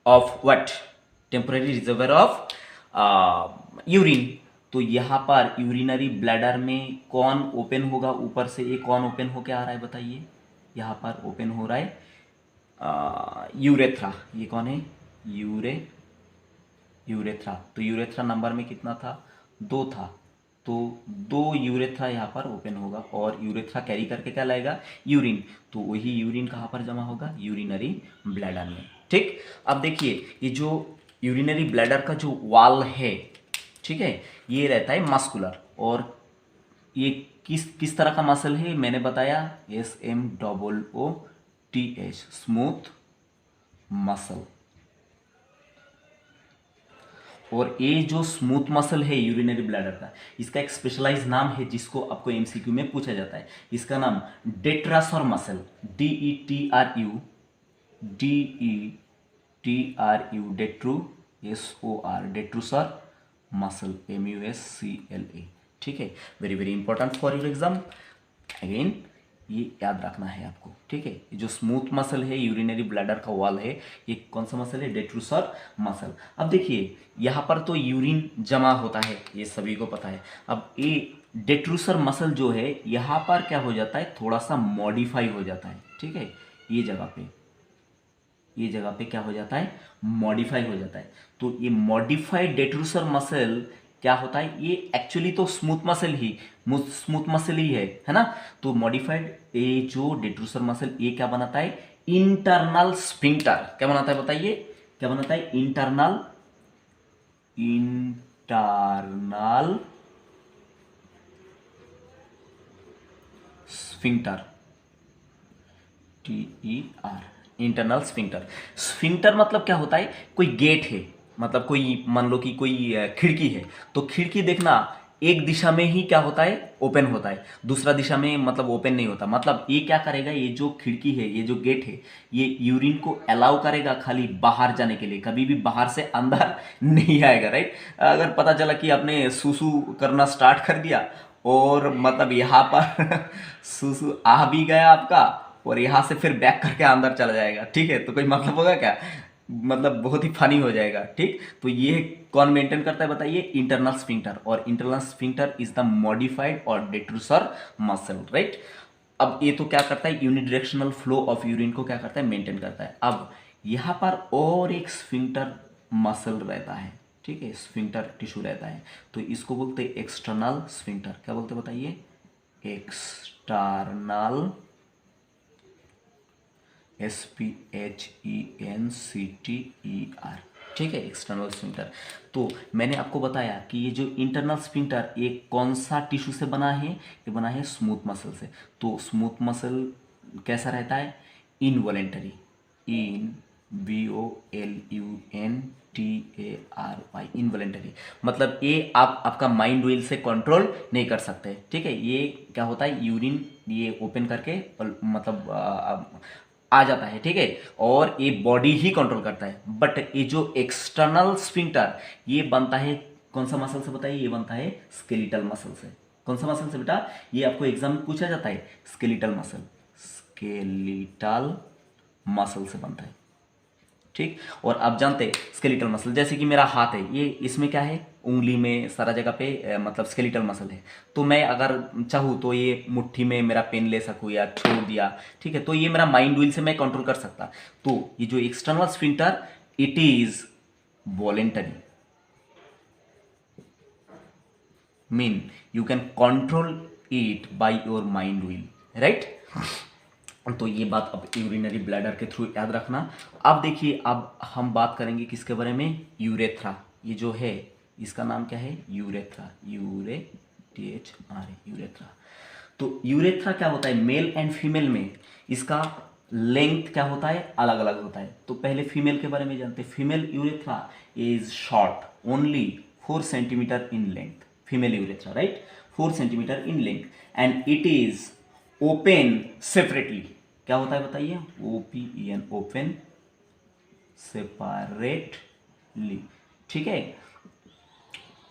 of what, temporary reservoir of urine. तो यहाँ पर यूरिनरी ब्लैडर में कौन ओपन होगा, ऊपर से ये कौन ओपन होके आ रहा है बताइए, यहाँ पर ओपन हो रहा है यूरेथ्रा। ये कौन है, यूरेथ्रा। तो यूरेथ्रा नंबर में कितना था, 2 था, तो 2 यूरेथ्रा यहाँ पर ओपन होगा, और यूरेथ्रा कैरी करके क्या लाएगा, यूरिन। तो वही यूरिन कहाँ पर जमा होगा, यूरिनरी ब्लैडर में, ठीक। अब देखिए ये जो यूरिनरी ब्लैडर का जो वॉल है, ठीक है, ये रहता है मस्कुलर, और ये किस तरह का मसल है मैंने बताया, SMOOTH, स्मूथ मसल। और ये जो स्मूथ मसल है यूरिनरी ब्लैडर का, इसका एक स्पेशलाइज नाम है जिसको आपको एमसीक्यू में पूछा जाता है। इसका नाम detrusor muscle, DETRU, detru, SOR, detrusor muscle, MUSCLA, ठीक है। Very very important for your exam, again ये याद रखना है आपको, ठीक है। ये जो स्मूथ मसल है यूरिनरी ब्लैडर का वॉल है, ये कौन सा मसल है, डेट्रूसर मसल। अब देखिए यहाँ पर तो यूरिन जमा होता है, ये सभी को पता है। अब ये डेट्रूसर मसल जो है यहाँ पर क्या हो जाता है, थोड़ा सा मॉडिफाई हो जाता है, ठीक है। ये जगह पे क्या हो जाता है, मॉडिफाई हो जाता है। तो ये मॉडिफाइड डेट्रूसर मसल क्या होता है, ये एक्चुअली तो स्मूथ मसल ही है ना। तो मॉडिफाइड ये जो डेट्रूसर मसल ये क्या बनाता है, इंटरनल स्फिंक्टर। क्या बनाता है बताइए, क्या बनाता है, internal sphincter, TER, internal sphincter. Sphincter मतलब क्या होता है, कोई गेट है, मतलब कोई मान लो कि कोई खिड़की है, तो खिड़की देखना एक दिशा में ही क्या होता है, ओपन होता है, दूसरा दिशा में मतलब ओपन नहीं होता। मतलब ये क्या करेगा, ये जो खिड़की है, ये जो गेट है, ये यूरिन को अलाउ करेगा खाली बाहर जाने के लिए, कभी भी बाहर से अंदर नहीं आएगा, राइट। अगर पता चला कि आपने सूसू करना स्टार्ट कर दिया और मतलब यहाँ पर सूसू आ भी गया आपका, और यहाँ से फिर बैक करके अंदर चला जाएगा, ठीक है, तो कोई मतलब होगा क्या, मतलब बहुत ही फनी हो जाएगा, ठीक। तो ये कौन मेंटेन करता है बताइए, इंटरनल स्फिंक्टर। और internal sphincter is the modified और डेट्रूसर मसल, राइट। अब ये तो क्या करता है, यूनिडायरेक्शनल फ्लो ऑफ यूरिन को क्या करता है, मेंटेन करता है। अब यहाँ पर और एक स्फिंक्टर मसल रहता है, ठीक है, स्फिंक्टर टिश्यू रहता है, तो इसको बोलते हैं एक्सटर्नल स्फिंक्टर। क्या बोलते बताइए, एक्सटर्नल, SPHENCTER, ठीक है, एक्सटर्नल स्फिंक्टर। तो मैंने आपको बताया कि ये जो इंटरनल स्फिंक्टर ये कौन सा टिश्यू से बना है, ये बना है स्मूथ मसल से। तो स्मूथ मसल कैसा रहता है, इनवॉलेंटरी, इन VOLUNTARY, इनवॉलेंटरी, मतलब ये आप आपका माइंड विल से कंट्रोल नहीं कर सकते। ठीक है, ये क्या होता है, यूरिन ये ओपन करके मतलब आ जाता है। ठीक है, और ये बॉडी ही कंट्रोल करता है। बट ये जो एक्सटर्नल स्फिंक्टर ये बनता है कौन सा मसल से, बताइए, ये बनता है स्केलेटल मसल से। कौन सा मसल से बेटा, ये आपको एग्जाम में पूछा जाता है, स्केलेटल मसल, स्केलेटल मसल से बनता है। ठीक, और आप जानते हैं स्केलेटल मसल, जैसे कि मेरा हाथ है, ये इसमें क्या है, उंगली में सारा जगह पे मतलब स्केलेटल मसल है। तो मैं अगर चाहूँ तो ये मुट्ठी में मेरा पेन ले सकूँ या छोड़ दिया। ठीक है, तो ये मेरा माइंड विल से मैं कंट्रोल कर सकता। तो ये जो external sphincter it is voluntary, mean you can control it by your mind will, right. तो ये बात अब यूरिनरी ब्लैडर के थ्रू याद रखना। अब देखिए, अब हम बात करेंगे किसके बारे में, यूरेथ्रा। ये जो है इसका नाम क्या है, यूरेथ्रा, यूरेथ्रा। तो यूरेथ्रा क्या होता है, मेल एंड फीमेल में इसका लेंथ क्या होता है, अलग अलग होता है। तो पहले फीमेल के बारे में जानते हैं। Female urethra is short only 4 centimetre in length, female urethra, right, 4 centimetre in length, and it is open separately. क्या होता है बताइए, OPEN, ओपन सेपरेटली। ठीक है,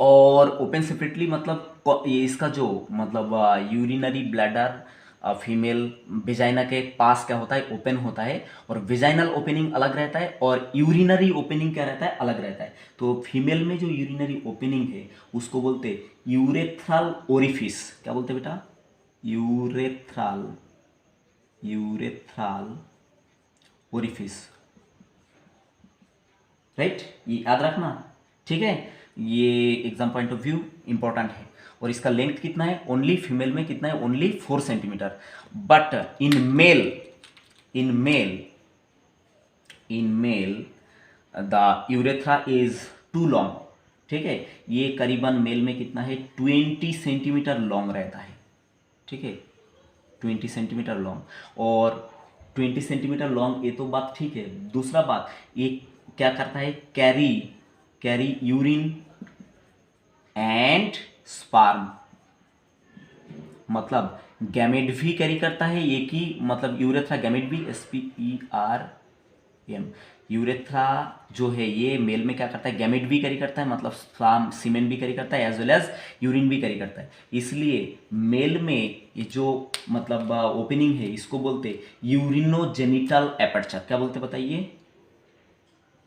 और ओपन सेपरेटली मतलब ये इसका जो मतलब यूरिनरी ब्लैडर फीमेल वेजाइना के पास क्या होता है, ओपन होता है, और वेजाइनल ओपनिंग अलग रहता है और यूरिनरी ओपनिंग क्या रहता है, अलग रहता है। तो फीमेल में जो यूरिनरी ओपनिंग है उसको बोलते हैं यूरेथ्रल ओरिफिस। क्या बोलते हैं बेटा, यूरेथ्रल ओरिफिस, राइट, ये याद रखना। ठीक है, ये exam point of view important है। और इसका लेंथ कितना है, ओनली फीमेल में कितना है, only 4 centimetre. But in male the urethra is too long. ठीक है, ये करीबन मेल में कितना है, 20 सेंटीमीटर लॉन्ग रहता है। ठीक है, 20 सेंटीमीटर लॉन्ग, और 20 सेंटीमीटर लॉन्ग, ये तो बात ठीक है। दूसरा बात, ये क्या करता है, कैरी यूरिन एंड स्पर्म, मतलब गैमेट भी कैरी करता है। ये की मतलब यूरेथ्रा गैमेट भी, SPERM, यूरेथ्रा जो है ये मेल में क्या करता है, गैमेट भी कैरी करता है, मतलब स्पर्म सीमेन भी कैरी करता है, एज वेल एज यूरिन भी कैरी करता है। इसलिए मेल में ये जो मतलब ओपनिंग है इसको बोलते यूरिनोजेनिटल एपर्चर। क्या बोलते बताइए,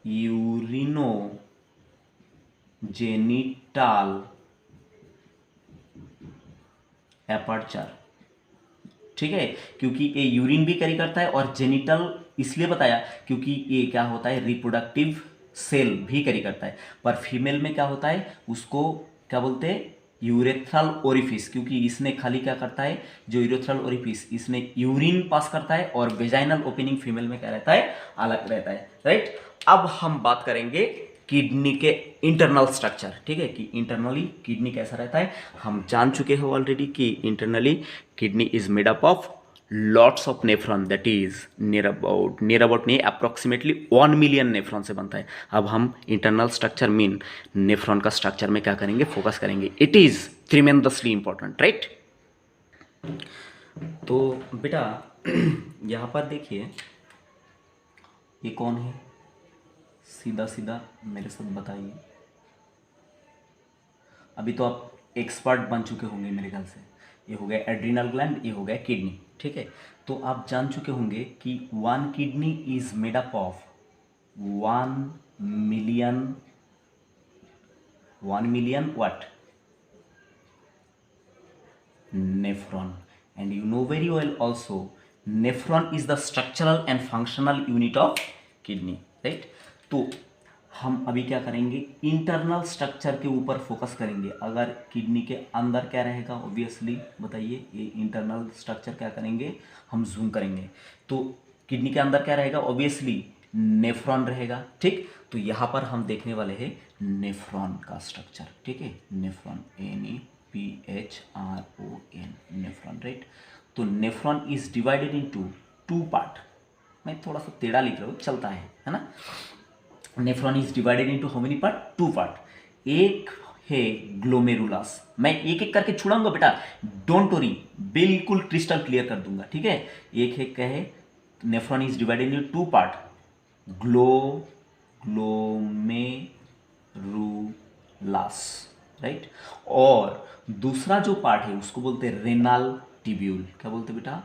यूरिनोजेनिटल एपर्चर। ठीक है, क्योंकि ये यूरिन भी कैरी करता है, और जेनिटल इसलिए बताया क्योंकि ये क्या होता है, रिप्रोडक्टिव सेल भी कैरी करता है। पर फीमेल में क्या होता है, उसको क्या बोलते हैं, यूरेथ्रल ओरिफिस, क्योंकि इसने खाली क्या करता है, जो यूरेथ्रल ओरिफिस इसने यूरिन पास करता है, और वेजाइनल ओपनिंग फीमेल में क्या रहता है, अलग रहता है, राइट। अब हम बात करेंगे किडनी के इंटरनल स्ट्रक्चर। ठीक है, कि इंटरनली किडनी कैसा रहता है। हम जान चुके हो ऑलरेडी कि internally kidney is made up of lots of nephron, that is near about नहीं, अप्रोक्सीमेटली 1 मिलियन नेफ्रॉन से बनता है। अब हम इंटरनल स्ट्रक्चर मीन नेफ्रॉन का स्ट्रक्चर में क्या करेंगे, फोकस करेंगे। It is tremendously important, right. तो बेटा यहाँ पर देखिए, ये कौन है, सीधा सीधा मेरे साथ बताइए। अभी तो आप एक्सपर्ट बन चुके होंगे मेरे ख्याल से। ये हो गया एड्रिनल ग्लैंड, ये हो गया किडनी। ठीक है, तो आप जान चुके होंगे कि 1 kidney is made up of 1 million what, nephron. And you know very well also nephron is the structural and functional unit of kidney, right. तो हम अभी क्या करेंगे, इंटरनल स्ट्रक्चर के ऊपर फोकस करेंगे। अगर किडनी के अंदर क्या रहेगा, ऑब्वियसली बताइए, ये इंटरनल स्ट्रक्चर क्या करेंगे, हम जूम करेंगे। तो किडनी के अंदर क्या रहेगा, ऑब्वियसली नेफ्रॉन रहेगा। ठीक, तो यहाँ पर हम देखने वाले हैं नेफ्रॉन का स्ट्रक्चर। ठीक है, नेफ्रॉन, NEPHRON, नेफ्रॉन, राइट। तो nephron is divided into two part. मैं थोड़ा सा टेढ़ा लिख रहा हूँ, चलता है ना। Nephron is divided into how many part, two part. एक है ग्लोमेरुलस, मैं एक एक करके छुड़ाऊंगा बेटा, डोंट वरी, बिल्कुल क्रिस्टल क्लियर कर दूंगा। ठीक है, एक एक कहे nephron is divided into two part, glomerulus, right. और दूसरा जो पार्ट है उसको बोलते हैं रेनाल टिब्यूल। क्या बोलते हैं बेटा,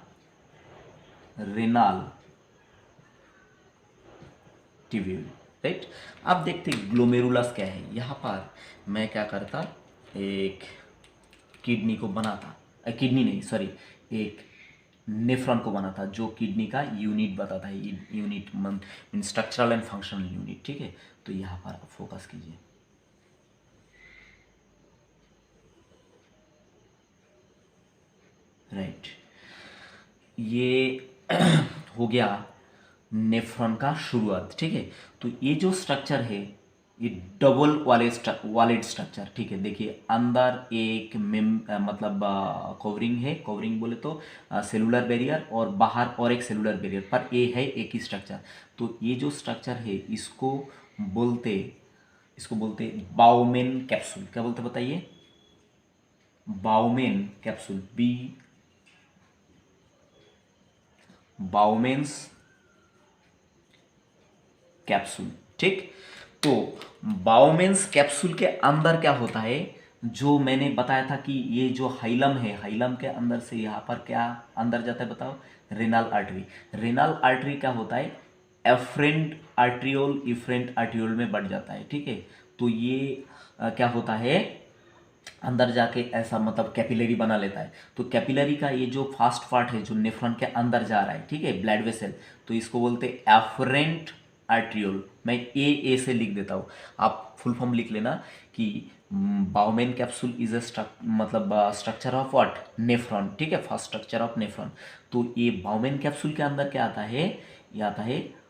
रेनाल टिब्यूल, राइट। अब देखते हैं ग्लोमेरुलस क्या है। यहाँ पर मैं क्या करता, एक किडनी को बनाता, किडनी नहीं सॉरी, एक नेफ्रॉन को बनाता जो किडनी का यूनिट बताता है, unit mean structural and functional unit. ठीक है, तो यहाँ पर आप फोकस कीजिए। राइट, ये हो गया नेफ्रॉन का शुरुआत। ठीक है, तो ये जो स्ट्रक्चर है ये डबल वॉलेड स्ट्रक्चर। ठीक है, देखिए अंदर एक मतलब कवरिंग है, कवरिंग बोले तो सेलुलर बैरियर, और बाहर और एक सेलुलर बैरियर, पर ये है एक ही स्ट्रक्चर। तो ये जो स्ट्रक्चर है इसको बोलते बाउमेन कैप्सूल। क्या बोलते बताइए, बाउमेन कैप्सूल, बाउमेन्स कैप्सूल। ठीक, तो बाउमेन्स कैप्सूल के अंदर क्या होता है, जो मैंने बताया था कि ये जो हाइलम है, हाइलम के अंदर से यहाँ पर क्या अंदर जाता है बताओ, रेनल आर्टरी। रेनल आर्टरी क्या होता है, एफरेंट आर्ट्रियोल इफरेंट आर्ट्रियोल में बढ़ जाता है। ठीक है, तो ये क्या होता है, अंदर जाके ऐसा मतलब कैपिलरी बना लेता है। तो कैपिलरी का ये जो फास्ट पार्ट है जो नेफ्रॉन के अंदर जा रहा है, ठीक है, ब्लड वेसल, तो इसको बोलते हैं एफरेंट आर्ट्रियोल। मैं ए से लिख देता हूँ, आप फुल फॉर्म लिख लेना कि बाउमेन कैप्सूल इज मतलब स्ट्रक्चर ऑफ व्हाट, नेफ्रॉन। ठीक है, फर्स्ट स्ट्रक्चर ऑफ नेफ्रॉन। तो ये बाउमेन कैप्सूल के अंदर क्या आता है, ये आता है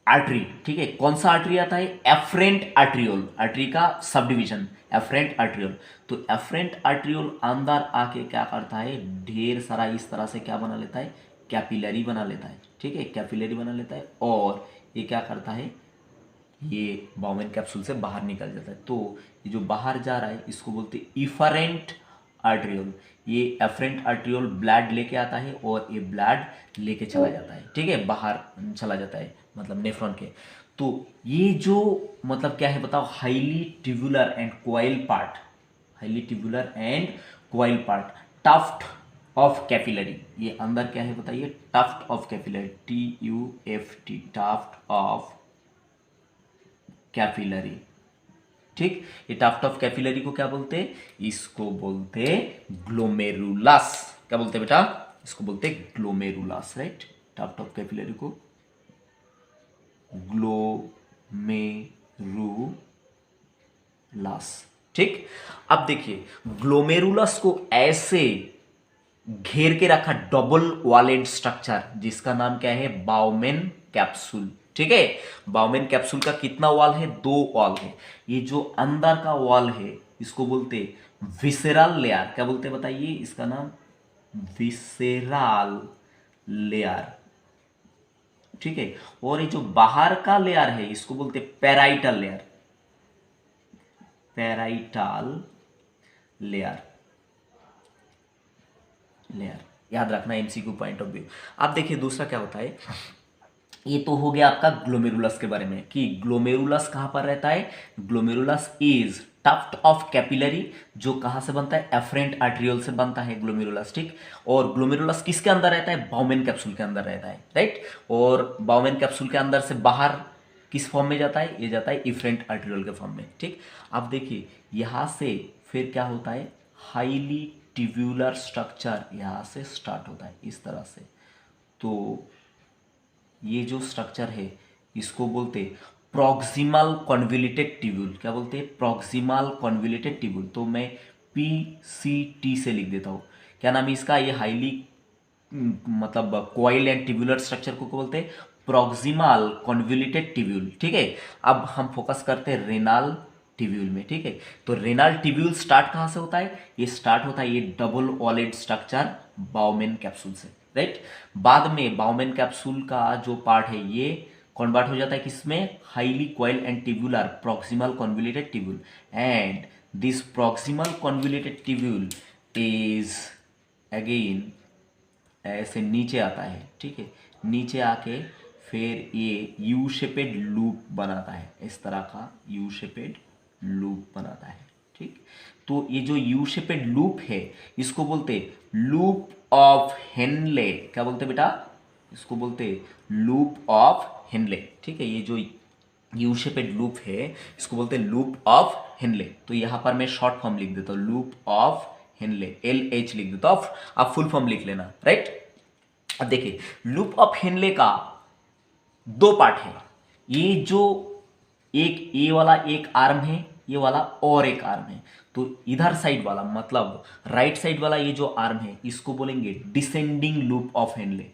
आर्टरी। ठीक है, कौन सा आर्टरी आता है, एफरेंट आर्ट्रियोल, आर्टरी का सब डिवीजन एफरेंट आर्ट्रियोल। तो एफरेंट आर्ट्रियोल अंदर आके क्या करता है, ढेर सारा इस तरह से क्या बना लेता है, कैपिलरी बना लेता है। ठीक है, कैपिलरी बना लेता है, और ये क्या करता है, ये बाउमेन कैप्सूल से बाहर निकल जाता है। तो ये जो बाहर जा रहा है इसको बोलते हैं इफरेंट आर्ट्रियोल। ये एफरेंट आर्ट्रियोल ब्लड लेके आता है और ये ब्लड लेके चला जाता है। ठीक है, बाहर चला जाता है मतलब नेफ्रॉन के। तो ये जो मतलब क्या है बताओ, highly tubular and coil part, highly tubular and coil part, tuft of capillary. ये अंदर क्या है बताइए, tuft of capillary, TUFT, tuft of capillary. ठीक, ये टफ्ट ऑफ कैपिलरी को क्या बोलते हैं, इसको बोलते ग्लोमेरुलस। क्या बोलते हैं बेटा, इसको बोलते glomerulus, right. Tuft of capillary को ग्लोमेरुलस। ठीक, अब देखिए ग्लोमेरुलस को ऐसे घेर के रखा डबल वॉलेड स्ट्रक्चर, जिसका नाम क्या है, बाउमेन कैप्सूल। ठीक है, बाउमेन कैप्सूल का कितना वॉल है, दो वॉल है। ये जो अंदर का वॉल है इसको बोलते विसेरल लेयर। क्या बोलते बताइए, इसका नाम विसेरल लेयर। ठीक है, और ये जो बाहर का लेयर है इसको बोलते पेराइटल लेयर, पेराइटल लेयर, याद रखना एमसीक्यू पॉइंट ऑफ व्यू। अब देखिए दूसरा क्या होता है, ये तो हो गया आपका ग्लोमेरुलस के बारे में कि ग्लोमेरुलस कहां पर रहता है, glomerulus is tuft of capillary, जो कहां से बनता है, एफरेंट आर्ट्रियोल से बनता है ग्लोमेरुलस। ठीक, और ग्लोमेरुलस किसके अंदर रहता है, बाउमेन कैप्सूल के अंदर रहता है, राइट। और बाउमेन कैप्सूल के अंदर से बाहर किस फॉर्म में जाता है, ये जाता है इफरेंट आर्ट्रियोल के फॉर्म में। ठीक, अब देखिए यहां से फिर क्या होता है, हाईली ट्यूबुलर स्ट्रक्चर यहां से स्टार्ट होता है इस तरह से। तो ये जो स्ट्रक्चर है इसको बोलते प्रॉक्सिमल कॉन्वोल्यूटेड ट्यूब्यूल। क्या बोलते हैं, प्रॉक्सिमल कॉन्वोल्यूटेड ट्यूब्यूल। तो मैं PCT से लिख देता हूँ। क्या नाम है इसका, ये हाईली मतलब कॉइल एंड ट्यूबुलर स्ट्रक्चर को बोलते हैं प्रॉक्सिमल कॉन्वोल्यूटेड ट्यूब्यूल, ठीक है। अब हम फोकस करते हैं रेनाल ट्यूब्यूल में, ठीक है। तो रेनाल ट्यूब्यूल स्टार्ट कहाँ से होता है? ये स्टार्ट होता है ये double wallet structure bowmen capsule से, राइट। बाद में बाउमेन कैप्सूल का जो पार्ट है ये कन्वर्ट हो जाता है किसमें? Highly coil and tubular proximal convoluted tubule, and this proximal convoluted tubule is again ऐसे नीचे आता है, ठीक है। नीचे आके फिर ये यू शेपेड लूप बनाता है, इस तरह का यू शेपेड लूप बनाता है, ठीक। तो ये जो यू शेपेड लूप है इसको बोलते लूप ऑफ हेनले। क्या बोलते बेटा? इसको बोलते लूप ऑफ हेनले, ठीक है। ये जो यू शेपेड लूप है इसको बोलते हैं लूप ऑफ हेनले। तो यहां पर मैं शॉर्ट फॉर्म लिख देता हूं, लूप ऑफ हेनले, LH लिख देता हूं। आप फुल फॉर्म लिख लेना, राइट। अब देखिए लूप ऑफ हेनले का दो पार्ट है। ये जो एक ये वाला एक आर्म है, ये वाला और एक आर्म है। तो इधर साइड वाला मतलब राइट साइड वाला ये जो आर्म है इसको बोलेंगे descending loop of Henle,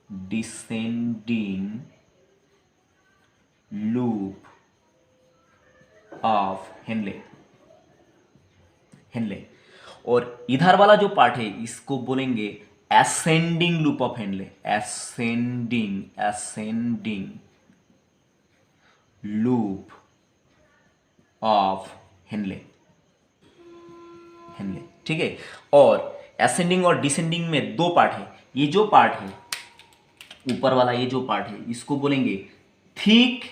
descending loop of Henle, Henle. और इधर वाला जो पार्ट है इसको बोलेंगे ascending loop of Henle, ascending loop of Henle, ठीक है। और असेंडिंग और डिसेंडिंग में दो पार्ट है। ये जो पार्ट है ऊपर वाला, ये जो पार्ट है इसको बोलेंगे thick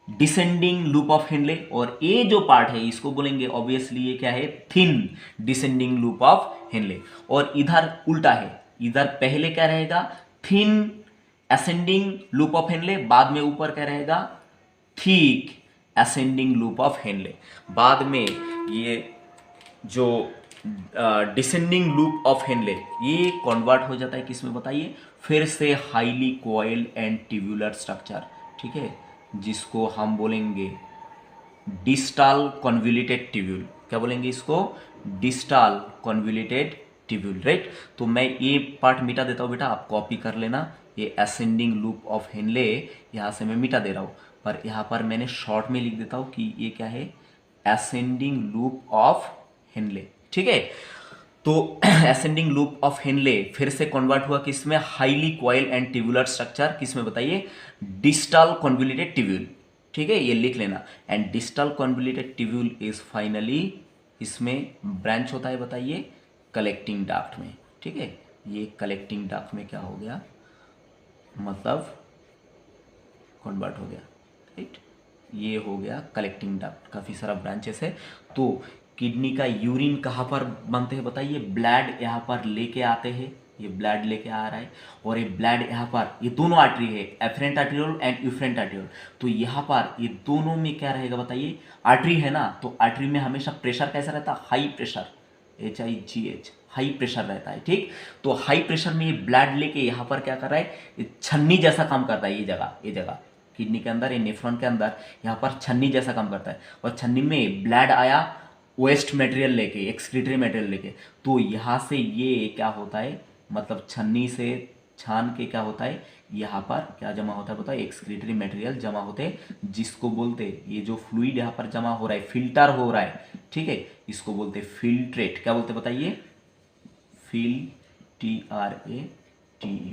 descending loop of Henley, और ये जो पार्ट है इसको बोलेंगे ऑब्वियसली ये क्या है? Thin descending loop of Henley. और इधर उल्टा है, इधर पहले क्या रहेगा? Thin ascending loop of Henley, बाद में ऊपर क्या रहेगा? Thick ascending loop of Henley. बाद में ये जो डिसेंडिंग लूप ऑफ हेनले ये कन्वर्ट हो जाता है किसमें बताइए? फिर से highly coil and tubular structure, ठीक है, जिसको हम बोलेंगे डिस्टल कॉन्वोल्यूटेड ट्यूब्यूल। क्या बोलेंगे इसको? Distal convoluted tubule, right. तो मैं ये पार्ट मिटा देता हूँ बेटा, आप कॉपी कर लेना। ये असेंडिंग लूप ऑफ हेनले यहाँ से मैं मिटा दे रहा हूँ, पर यहाँ पर मैंने शॉर्ट में लिख देता हूँ कि ये क्या है? असेंडिंग लूप ऑफ हेनले, ठीक है। तो असेंडिंग लूप ऑफ हेनले फिर से कन्वर्ट हुआ किसमें? Highly coil and tubular structure, किसमें बताइए? डिस्टल कॉन्वोल्यूटेड ट्यूब्यूल, ठीक है, ये लिख लेना। And distal convoluted tubule is finally इसमें ब्रांच होता है बताइए कलेक्टिंग डक्ट में, ठीक है। ये कलेक्टिंग डक्ट में क्या हो गया? मतलब कन्वर्ट हो गया, राइट। ये हो गया कलेक्टिंग डक्ट, काफ़ी सारा ब्रांचेस है। तो किडनी का यूरिन कहाँ पर बनते हैं बताइए? ब्लड यहाँ पर लेके आते हैं, ये ब्लड लेके आ रहा है, और ये ब्लड यहाँ पर, ये दोनों आर्टरी है, एफरेंट आर्टेरियोल एंड यूफरेंट आर्टेरियोल। तो यहाँ पर ये दोनों में क्या रहेगा बताइए? आर्टरी है ना, तो आर्टरी में हमेशा प्रेशर कैसा रहता है? High pressure, HIGH, high pressure रहता है, ठीक। तो हाई प्रेशर में ये ब्लड लेके यहाँ पर क्या कर रहा है? ये छन्नी जैसा काम करता है। ये जगह किडनी के अंदर, ये नेफ्रॉन के अंदर यहाँ पर छन्नी जैसा काम करता है, और छन्नी में ब्लड आया वेस्ट मटेरियल लेके, एक्सक्रीटरी मटेरियल लेके। तो यहाँ से ये क्या होता है? मतलब छन्नी से छान के क्या होता है? यहाँ पर क्या जमा होता है बताओ? एक्सक्रीटरी मटेरियल जमा होते हैं, जिसको बोलते ये जो फ्लूइड यहाँ पर जमा हो रहा है, फिल्टर हो रहा है, ठीक है, इसको बोलते फिल्ट्रेट। क्या बोलते बताइए? TRATE,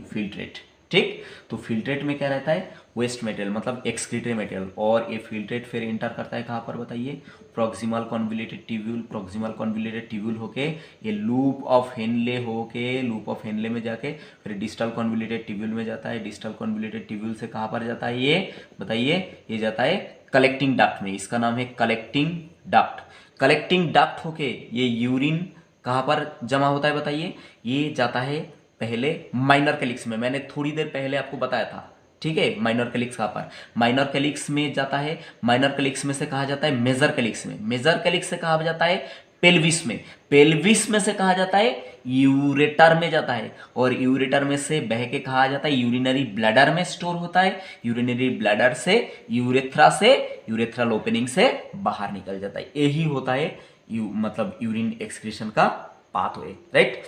फिल्ट्रेट, ठीक। तो फिल्ट्रेट में क्या रहता है? वेस्ट मटेरियल मतलब एक्सक्रीटरी मटेरियल, और ये फिल्ट्रेट फिर इंटर करता है कहाँ पर बताइए? Proximal convoluted tubule, proximal convoluted tubule होके ये लूप ऑफ हेनले होके, लूप ऑफ हेनले में जाके फिर डिस्टल कॉन्वोल्यूटेड ट्यूब्यूल में जाता है। डिस्टल कॉन्वोल्यूटेड ट्यूब्यूल से कहाँ पर जाता है ये बताइए? ये जाता है कलेक्टिंग डक्ट में, इसका नाम है कलेक्टिंग डक्ट। कलेक्टिंग डक्ट होके ये यूरिन कहाँ पर जमा होता है बताइए? ये जाता है पहले माइनर कैलिक्स में, मैंने थोड़ी देर पहले आपको बताया था, ठीक है। माइनर कैलिक्स कहाँ पर? माइनर कैलिक्स में जाता है। माइनर कैलिक्स में से कहा जाता है मेजर कैलिक्स में, मेजर कैलिक्स से कहा जाता है पेल्विस में, पेल्विस में से कहा जाता है यूरेटर में जाता है, और यूरेटर में से बह के कहा जाता है यूरिनरी ब्लैडर में स्टोर होता है, यूरिनरी ब्लैडर से यूरेथ्रल ओपनिंग से बाहर निकल जाता है। यही होता है मतलब यूरिन एक्सक्रीशन का पाथवे, राइट।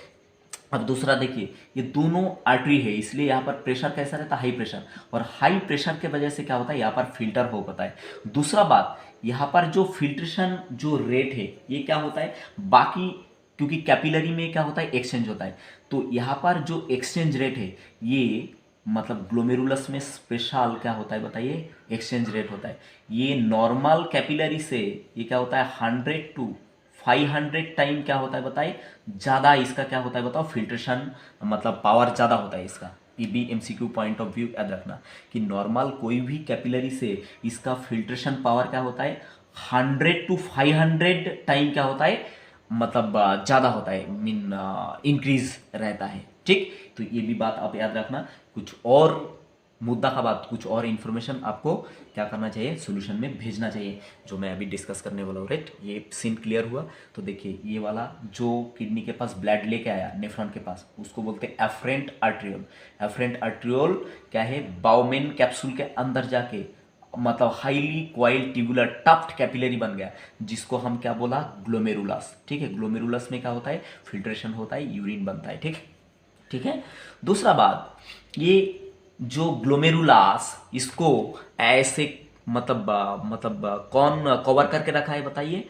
अब दूसरा देखिए, ये दोनों आर्टरी है, इसलिए यहाँ पर प्रेशर कैसा रहता है, हाई प्रेशर, और हाई प्रेशर के वजह से क्या होता है, यहाँ पर फिल्टर हो पाता है। दूसरा बात, यहाँ पर जो फिल्ट्रेशन जो रेट है ये क्या होता है, बाकी क्योंकि कैपिलरी में क्या होता है, एक्सचेंज होता है, तो यहाँ पर जो एक्सचेंज रेट है ये मतलब ग्लोमेरुलस में स्पेशल क्या होता है बताइए, एक्सचेंज रेट होता है। ये नॉर्मल कैपिलरी से ये क्या होता है, 100 to 500 टाइम क्या होता है बताइए, ज़्यादा इसका क्या होता है बताओ, फिल्ट्रेशन मतलब पावर ज़्यादा होता है इसका। ये भी एमसीक्यू पॉइंट ऑफ व्यू याद रखना कि नॉर्मल कोई भी कैपिलरी से इसका फिल्ट्रेशन पावर क्या होता है, 100 to 500 टाइम क्या होता है, मतलब ज़्यादा होता है, मीन इंक्रीज रहता है। ठीक, तो ये भी बात आप याद रखना। कुछ और मुद्दा का बात, कुछ और इन्फॉर्मेशन आपको क्या करना चाहिए, सॉल्यूशन में भेजना चाहिए, जो मैं अभी डिस्कस करने वाला हूँ। राइट, ये सीन क्लियर हुआ। तो देखिए, ये वाला जो किडनी के पास ब्लड लेके आया नेफ्रॉन के पास, उसको बोलते हैं एफरेंट आर्ट्रियोल। एफरेंट आर्ट्रियोल क्या है, बाउमेन कैप्सूल के अंदर जाके मतलब highly coil tubular tuft capillary बन गया, जिसको हम क्या बोला, ग्लोमेरुलस। ठीक है, ग्लोमेरुलस में क्या होता है, फिल्ट्रेशन होता है, यूरिन बनता है। ठीक, ठीक है। दूसरा बात, ये जो ग्लोमेरुलास, इसको ऐसे कौन कवर करके रखा है बताइए,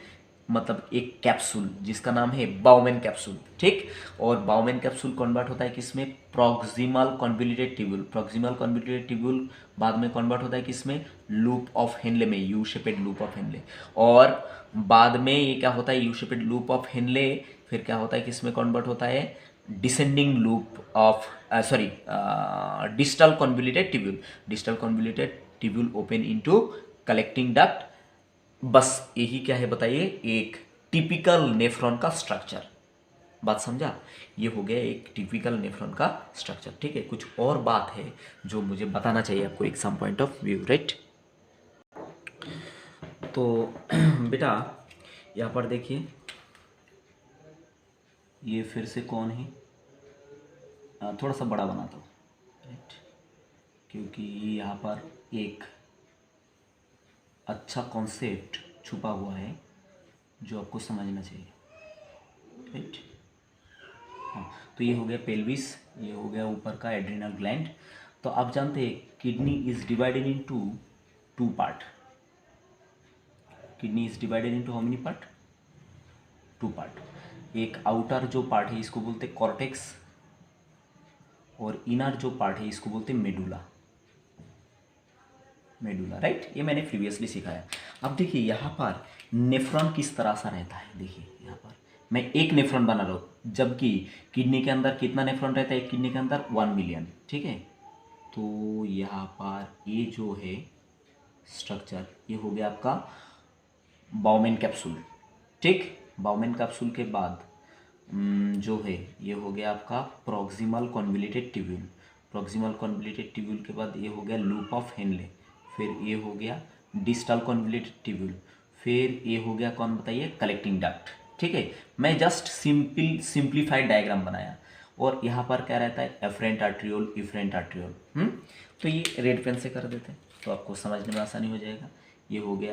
मतलब एक कैप्सूल जिसका नाम है बाउमेन कैप्सूल। ठीक, और बाउमेन कैप्सूल कन्वर्ट होता है किसमें, proximal convoluted tubule. Proximal convoluted tubule बाद में कन्वर्ट होता है किसमें, लूप ऑफ हेनले में, you shaped loop of Henley. और बाद में ये क्या होता है, you shaped loop of Henley फिर क्या होता है, किसमें कन्वर्ट होता है, descending loop of sorry distal convoluted tubule. Distal convoluted tubule open into collecting duct. बस यही क्या है बताइए, एक टिपिकल नेफ्रॉन का स्ट्रक्चर। बात समझा, ये हो गया एक टिपिकल नेफ्रॉन का स्ट्रक्चर। ठीक है, कुछ और बात है जो मुझे बताना चाहिए आपको exam point of view. Right, तो बेटा यहाँ पर देखिए, ये फिर से कौन है, थोड़ा सा बड़ा बनाता हूँ। राइट, क्योंकि यहाँ पर एक अच्छा कॉन्सेप्ट छुपा हुआ है जो आपको समझना चाहिए। राइट, हाँ, तो ये हो गया पेल्विस, ये हो गया ऊपर का एड्रिनल ग्लैंड। तो आप जानते हैं kidney is divided into two part. Kidney is divided into how many part, two part. एक आउटर जो पार्ट है इसको बोलते हैं कॉर्टेक्स, और इनर जो पार्ट है इसको बोलते हैं मेडुला। मेडुला, राइट, ये मैंने प्रीवियसली सिखाया। अब देखिए यहाँ पर नेफ्रॉन किस तरह सा रहता है। देखिए यहाँ पर मैं एक नेफ्रॉन बना रहा हूँ, जबकि किडनी के अंदर कितना नेफ्रॉन रहता है, एक किडनी के अंदर 1 मिलियन। ठीक है, तो यहाँ पर ये जो है स्ट्रक्चर, ये हो गया आपका बाउमेन कैप्सूल। ठीक, बाउमेन कैप्सूल के बाद जो है ये हो गया आपका proximal convoluted tubule. Proximal convoluted tubule के बाद ये हो गया लूप ऑफ हेनले, फिर ये हो गया डिस्टल कॉन्वोल्यूटेड ट्यूब्यूल, फिर ये हो गया कौन बताइए, कलेक्टिंग डक्ट। ठीक है, मैं जस्ट सिंप्लीफाइड डायग्राम बनाया। और यहाँ पर क्या रहता है, एफरेंट आर्ट्रियोल, इफरेंट आर्ट्रियोल। तो ये रेड पेन से कर देते हैं तो आपको समझने में आसानी हो जाएगा। ये हो गया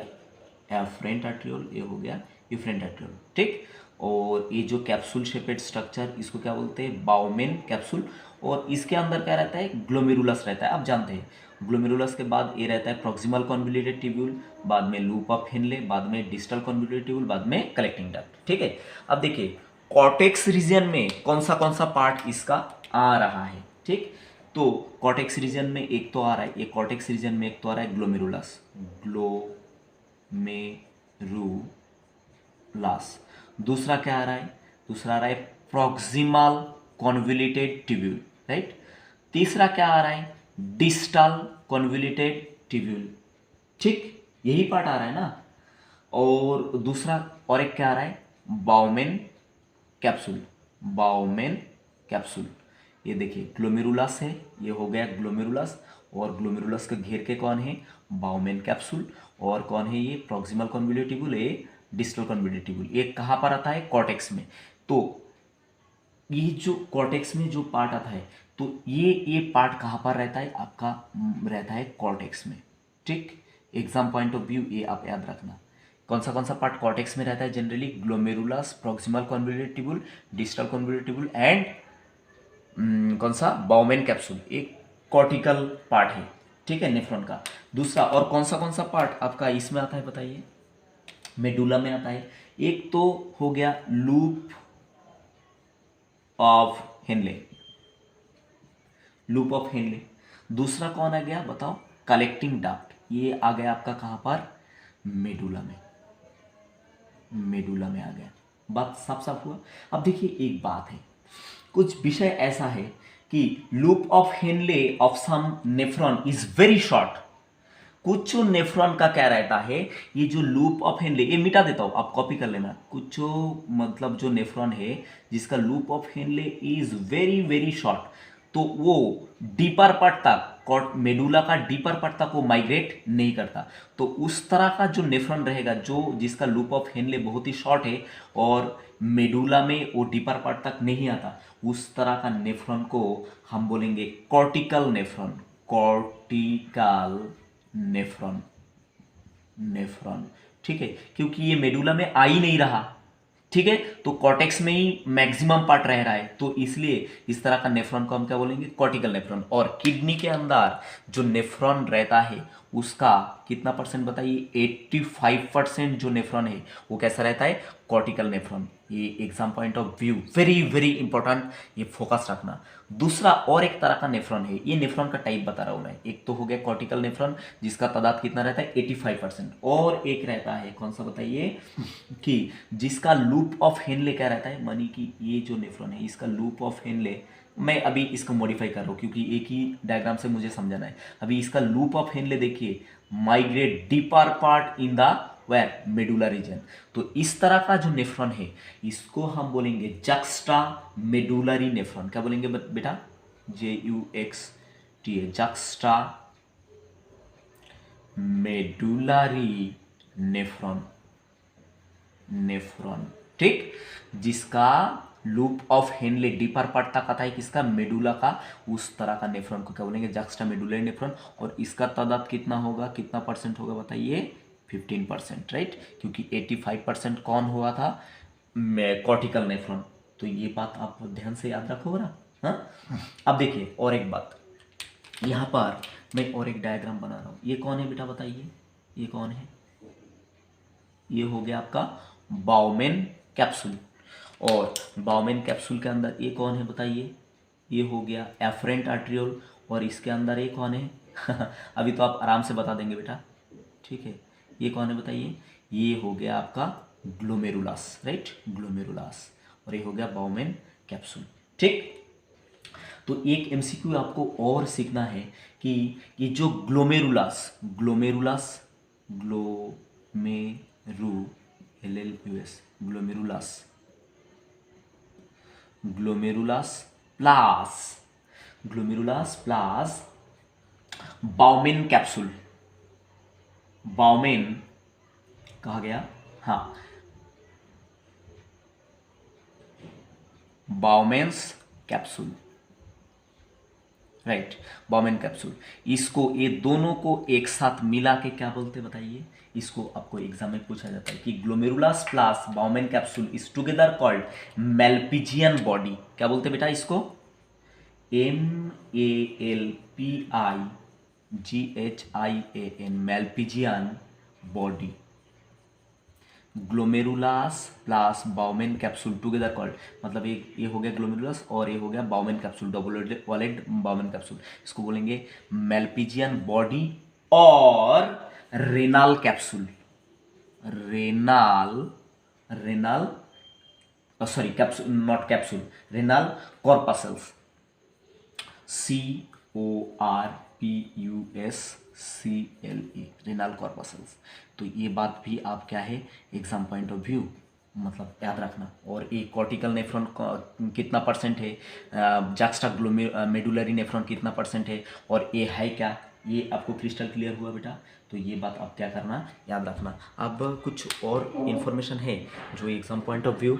एफरेंट आर्ट्रियोल, ये हो गया इफरेंट आर्ट्रियोल। ठीक, और ये जो कैप्सूल शेपेड स्ट्रक्चर, इसको क्या बोलते हैं, बाउमेन कैप्सूल। और इसके अंदर क्या रहता है, ग्लोमेरुलस रहता है। आप जानते हैं ग्लोमेरुलस के बाद ये रहता है प्रॉक्सिमल कॉन्वोल्यूटेड ट्यूब्यूल, बाद में लूप ऑफ हेनले, बाद में डिस्टल कॉन्वोल्यूटेड ट्यूब्यूल, बाद में कलेक्टिंग डक्ट। ठीक है, अब देखिए कॉर्टेक्स रीजन में कौन सा पार्ट इसका आ रहा है। ठीक, तो कॉर्टेक्स रीजन में एक तो आ रहा है, ये कॉर्टेक्स रीजन में एक तो आ रहा है ग्लोमेरुलस, ग्लोमेरुलस। दूसरा क्या आ रहा है, दूसरा आ रहा है प्रॉक्सिमल कॉन्वोल्यूटेड ट्यूब्यूल। राइट, तीसरा क्या आ रहा है, डिस्टल कॉन्वोल्यूटेड ट्यूब्यूल। ठीक, यही पार्ट आ रहा है ना। और दूसरा और एक क्या आ रहा है, बाउमेन कैप्सूल। बाउमेन कैप्सूल, ये देखिए ग्लोमेरुलस है, ये हो गया ग्लोमेरुलस, और ग्लोमेरुलस के घेर के कौन है, बाउमेन कैप्सूल, और कौन है ये प्रॉक्सिमल कॉन्वोल्यूटेड ट्यूब्यूल, ये डिस्टल कॉन्वोल्यूटेड ट्यूब्यूल। ये कहाँ पर आता है, कॉर्टेक्स में। तो ये जो कॉर्टेक्स में जो पार्ट आता है, तो ये पार्ट कहाँ पर रहता है आपका, रहता है कॉर्टेक्स में। ठीक, एग्जाम पॉइंट ऑफ व्यू ये आप याद रखना। कौन सा पार्ट कॉर्टेक्स में रहता है generally, glomerulus, proximal convoluted tubule, distal convoluted tubule and कौन सा, बाउमेन कैप्सूल, एक कॉर्टिकल पार्ट है, ठीक है, नेफ्रॉन का। दूसरा और कौन सा पार्ट आपका इसमें आता है बताइए, मेडुला में आता है। एक तो हो गया loop of Henley, loop of Henley. दूसरा कौन आ गया बताओ, कलेक्टिंग डक्ट, ये आ गया आपका कहां पर, मेडुला में, मेडुला में आ गया। बात साफ साफ हुआ। अब देखिए एक बात है, कुछ विषय ऐसा है कि loop of Henle of some nephron is very short. कुछ नेफ्रॉन का क्या रहता है, ये जो लूप ऑफ हेनले, ये मिटा देता हूं आप कॉपी कर लेना। कुछ मतलब जो नेफ्रॉन है जिसका loop of Henley is very very short, तो वो डीपर पार्ट तक, मेडुला का डीपर पार्ट तक वो माइग्रेट नहीं करता। तो उस तरह का जो नेफ्रॉन रहेगा जो जिसका लूप ऑफ हेनले बहुत ही शॉर्ट है और मेडुला में वो डीपर पार्ट तक नहीं आता, उस तरह का नेफ्रॉन को हम बोलेंगे cortical nephron, cortical nephron, nephron, ठीक है, क्योंकि ये मेडुला में आ ही नहीं रहा, ठीक है, तो कॉर्टेक्स में ही मैक्सिमम पार्ट रह रहा है, तो इसलिए इस तरह का नेफ्रॉन को हम क्या बोलेंगे, कॉर्टिकल नेफ्रॉन। और किडनी के अंदर जो नेफ्रॉन रहता है उसका कितना परसेंट बताइए, 85% जो नेफ्रॉन है वो कैसा रहता है, कॉर्टिकल नेफ्रॉन। ये exam point of view very very important, ये फोकस रखना। दूसरा और एक तरह का नेफ्रॉन है, ये नेफ्रॉन का टाइप बता रहा हूं मैं। एक तो हो गया कॉर्टिकल नेफ्रॉन जिसका तादाद कितना रहता है, 85%। और एक रहता है कौन सा बताइए, कि जिसका लूप ऑफ हेनले क्या रहता है, मानी कि ये जो नेफ्रॉन है इसका लूप ऑफ हेनले, मैं अभी इसको मॉडिफाई कर रहा हूँ क्योंकि एक ही डायग्राम से मुझे समझाना है। अभी इसका लूप ऑफ हेनले देखिए, migrate deeper part in the where, medulla region. तो इस तरह का जो नेफ्रॉन है इसको हम बोलेंगे जक्स्टा मेडुलरी नेफ्रॉन। क्या बोलेंगे बेटा, JUXTA, juxta medullary nephron, nephron, ठीक, जिसका loop of Henley deeper part तक आता है किसका, मेडुला का, उस तरह का नेफ्रॉन को क्या बोलेंगे, जक्स्टा मेडुलरी नेफ्रॉन। और इसका तादाद कितना होगा, कितना परसेंट होगा बताइए, 15%, राइट, क्योंकि 85% कौन हुआ था, कॉर्टिकल नेफ्रॉन। तो ये बात आप ध्यान से याद रखोगे ना, हाँ। अब देखिए और एक बात, यहाँ पर मैं और एक डायग्राम बना रहा हूँ। ये कौन है बेटा बताइए, ये कौन है, ये हो गया आपका बाउमेन कैप्सूल। और बाउमेन कैप्सूल के अंदर ये कौन है बताइए, ये हो गया एफरेंट आर्ट्रियोल। और इसके अंदर ये कौन है अभी तो आप आराम से बता देंगे बेटा, ठीक है, ये कौन है बताइए, ये हो गया आपका ग्लोमेरुलास, राइट, ग्लोमेरुलास। और ये हो गया बाउमेन कैप्सूल, ठीक। तो एक एमसीक्यू आपको और सीखना है कि ये जो glomerulus, glomerulus, LLUS, glomerulus, glomerulus plus, glomerulus plus Bowman capsule, Bowman कहा गया, हाँ, Bowman's capsule, right, Bowman capsule. इसको, ये दोनों को एक साथ मिला के क्या बोलते बताइए, इसको आपको एग्जाम में पूछा जाता है कि glomerulus plus Bowman capsule is together called Malpighian body. क्या बोलते बेटा इसको, MELPIGIAN, Malpighian body. Glomerulus plus Bowman capsule together called, मतलब ये हो गया ग्लोमेरुलास और ये हो गया Bowman capsule, double walled Bowman capsule, इसको बोलेंगे मेल्पिजियन बॉडी और renal capsule, renal, renal, sorry capsule, not capsule, renal corpuscles, CORPUSCLE, renal corpuscles. तो ये बात भी आप क्या है, एग्जाम पॉइंट ऑफ व्यू मतलब याद रखना। और ये कॉर्टिकल नेफ्रॉन कितना परसेंट है, जक्स्टा मेडुलरी नेफ्रॉन कितना परसेंट है, और ये है क्या, ये आपको क्रिस्टल क्लियर हुआ बेटा। तो ये बात आप क्या करना, याद रखना। अब कुछ और इन्फॉर्मेशन है जो एग्जाम पॉइंट ऑफ व्यू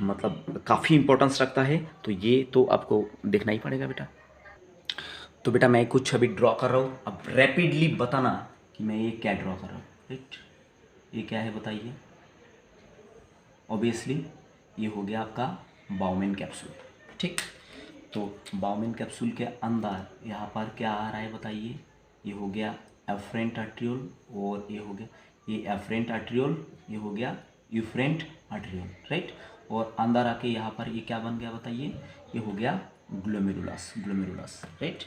मतलब काफ़ी इंपॉर्टेंस रखता है, तो ये तो आपको देखना ही पड़ेगा बेटा। तो बेटा मैं कुछ अभी ड्रॉ कर रहा हूँ, अब रैपिडली बताना कि मैं ये क्या ड्रॉ कर रहा हूँ, राइट। ये क्या है बताइए, ऑब्वियसली ये हो गया आपका बाउमेन कैप्सूल, ठीक। तो बाउमेन कैप्सूल के अंदर यहाँ पर क्या आ रहा है बताइए, ये हो गया एफरेंट आर्ट्रियोल, और ये हो गया ये एफरेंट आर्ट्रियोल, ये हो गया यूफ्रेंट आर्ट्रियोल, राइट। और अंदर आके यहाँ पर ये क्या बन गया बताइए, ये हो गया ग्लोमेरुलस, ग्लोमेरुलस, राइट।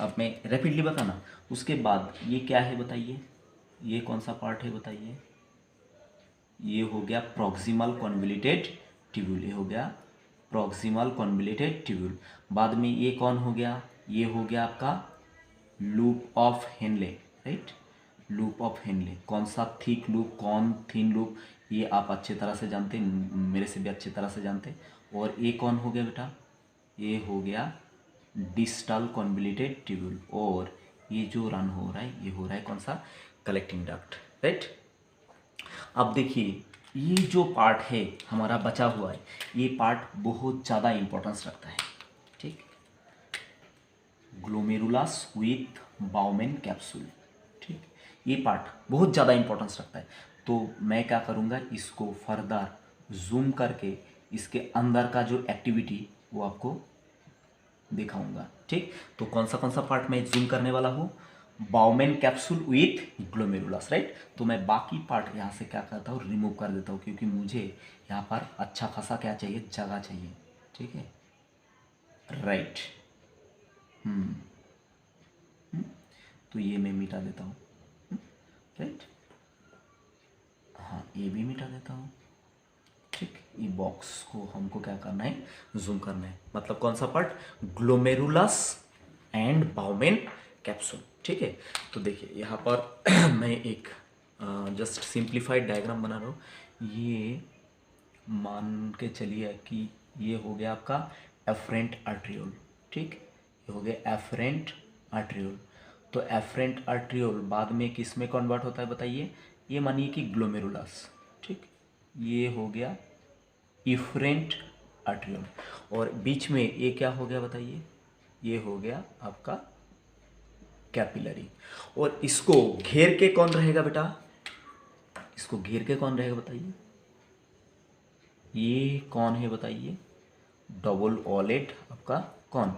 अब मैं रैपिडली बताना, उसके बाद ये क्या है बताइए, ये कौन सा पार्ट है बताइए, ये हो गया प्रॉक्सिमल कॉन्वोल्यूटेड ट्यूब्यूल, ये हो गया प्रॉक्सिमल कॉन्वोल्यूटेड ट्यूब्यूल। बाद में ये कौन हो गया, ये हो गया आपका loop of Henley, right. Loop of Henley, कौन सा थिक लूप, कौन थिन लूप, ये आप अच्छे तरह से जानते, मेरे से भी अच्छी तरह से जानते। और ये कौन हो गया बेटा, ये हो गया डिस्टल कॉन्वोल्यूटेड ट्यूब्यूल। और ये जो रन हो रहा है, ये हो रहा है कौन सा, कलेक्टिंग डक्ट, राइट। अब देखिए ये जो पार्ट है हमारा बचा हुआ है, ये पार्ट बहुत ज़्यादा इंपॉर्टेंस रखता है, ठीक। ग्लोमेरुलस विथ बाउमेन कैप्सूल, ठीक, ये पार्ट बहुत ज़्यादा इंपॉर्टेंस रखता है। तो मैं क्या करूँगा, इसको फर्दर जूम करके इसके अंदर का जो एक्टिविटी वो आपको दिखाऊंगा, ठीक। तो कौन सा पार्ट मैं जूम करने वाला हूँ, bowmen capsule with glomerulus, right. तो मैं बाकी पार्ट यहाँ से क्या करता हूँ, रिमूव कर देता हूँ, क्योंकि मुझे यहाँ पर अच्छा खासा क्या चाहिए, जगह चाहिए, ठीक है, राइट। तो ये मैं मिटा देता हूँ, राइट। हाँ, ये भी मिटा देता हूँ, ठीक। ये बॉक्स को हमको क्या करना है, जूम करना है, मतलब कौन सा part, glomerulus and bowmen capsule, ठीक है। तो देखिए यहाँ पर मैं एक जस्ट सिंप्लीफाइड डायग्राम बना रहा हूँ। ये मान के चलिए कि ये हो गया आपका एफरेंट आर्ट्रियोल, ठीक, ये हो गया एफरेंट आर्ट्रियोल। तो एफरेंट आर्ट्रियोल बाद में किस में कन्वर्ट होता है बताइए, ये मानिए कि ग्लोमेरुलस, ठीक, ये हो गया इफरेंट आर्ट्रियोल। और बीच में ये क्या हो गया बताइए, ये हो गया आपका कैपिलरी। और इसको घेर के कौन रहेगा बेटा, इसको घेर के कौन रहेगा बताइए, ये कौन है बताइए, डबल ऑलेट आपका कौन,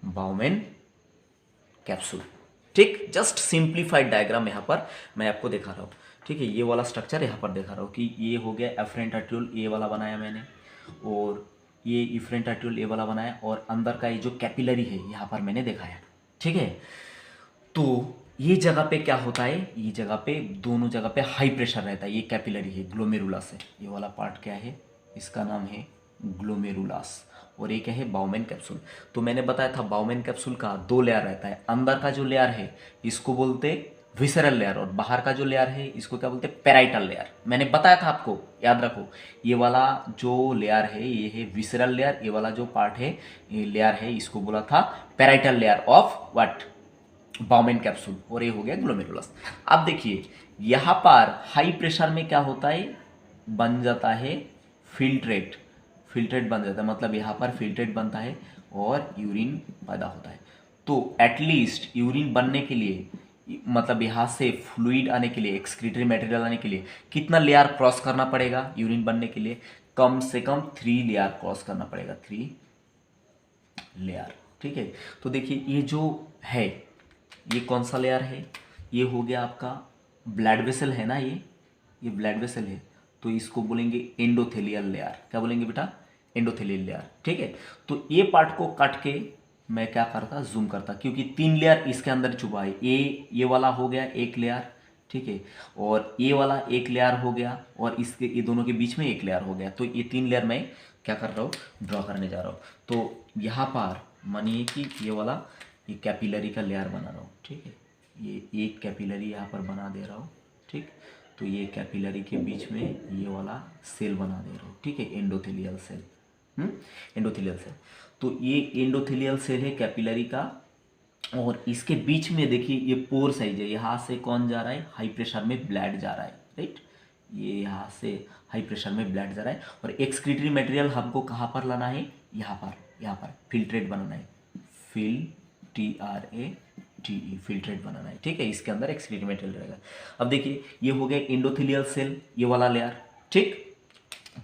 बाउमेन कैप्सूल, ठीक। जस्ट सिंप्लीफाइड डायग्राम यहाँ पर मैं आपको दिखा रहा हूँ, ठीक है। ये वाला स्ट्रक्चर यहाँ पर दिखा रहा हूँ कि ये हो गया एफरेंट आर्ट्रियोल, ये वाला बनाया मैंने, और ये इफरेंट आर्ट्रियोल ये वाला बनाया, और अंदर का ये जो कैपिलरी है यहाँ पर मैंने दिखाया, ठीक है। तो ये जगह पे क्या होता है, ये जगह पे दोनों जगह पे हाई प्रेशर रहता है, ये कैपिलरी है, ग्लोमेरुलस है, ये वाला पार्ट क्या है, इसका नाम है ग्लोमेरुलस, और ये क्या है, बाउमेन कैप्सूल। तो मैंने बताया था बाउमेन कैप्सूल का दो लेयर रहता है, अंदर का जो लेयर है इसको बोलते विसरल लेयर, और बाहर का जो लेयर है इसको क्या बोलते हैं, पेराइटल लेयर। मैंने बताया था आपको, याद रखो, ये वाला जो लेयर है ये है विसरल लेयर, ये वाला जो पार्ट है ये लेयर है इसको बोला था parietal layer of what, bowmen capsule, और ये हो गया ग्लोमेरुलस। अब देखिए यहाँ पर हाई प्रेशर में क्या होता है, बन जाता है फिल्ट्रेट, फिल्ट्रेट बन जाता है, मतलब यहाँ पर फिल्ट्रेट बनता है और यूरिन पैदा होता है। तो एटलीस्ट यूरिन बनने के लिए, मतलब यहाँ से फ्लूइड आने के लिए, एक्सक्रीटरी मटेरियल आने के लिए कितना लेयर क्रॉस करना पड़ेगा, यूरिन बनने के लिए कम से कम 3 लेयर क्रॉस करना पड़ेगा, 3 लेयर, ठीक है। तो देखिए ये जो है ये कौन सा लेयर है, ये हो गया आपका ब्लड वेसल है ना, ये ब्लड वेसल है, तो इसको बोलेंगे एंडोथेलियल लेयर, क्या बोलेंगे बेटा, एंडोथेलियल लेयर, ठीक है। तो ये पार्ट को काट के मैं क्या करता, जूम करता, क्योंकि 3 लेयर इसके अंदर छुपा है, ये वाला हो गया एक लेयर, ठीक है, और ये वाला एक लेयर हो गया, और इसके ये दोनों के बीच में एक लेयर हो गया। तो ये 3 लेयर मैं क्या कर रहा हूँ, ड्रॉ करने जा रहा हूँ। तो यहाँ पर मानिए कि ये वाला ये कैपिलरी का लेयर बना रहा हूँ, ठीक है, ये एक कैपिलरी यहाँ पर बना दे रहा हूँ, ठीक। तो ये कैपिलरी के बीच में ये वाला सेल बना दे रहा हूँ, ठीक है, एंडोथेलियल सेल, एंडोथेलियल सेल। तो ये एंडोथेलियल सेल है कैपिलरी का, और इसके बीच में देखिए ये पोर साइज है, यहाँ से कौन जा रहा है, हाई प्रेशर में ब्लड जा रहा है, राइट, ये यहाँ से हाई प्रेशर में ब्लड जा रहा है। और एक्सक्रीटरी मटेरियल हमको कहाँ पर लाना है, यहाँ पर फिल्ट्रेट बनाना है, TRATE फिल्ट्रेट बनाना है, ठीक है। इसके अंदर एक्सक्रीटरी मटेरियल रहेगा। अब देखिए ये हो गया एंडोथेलियल सेल, ये वाला लेयर, ठीक।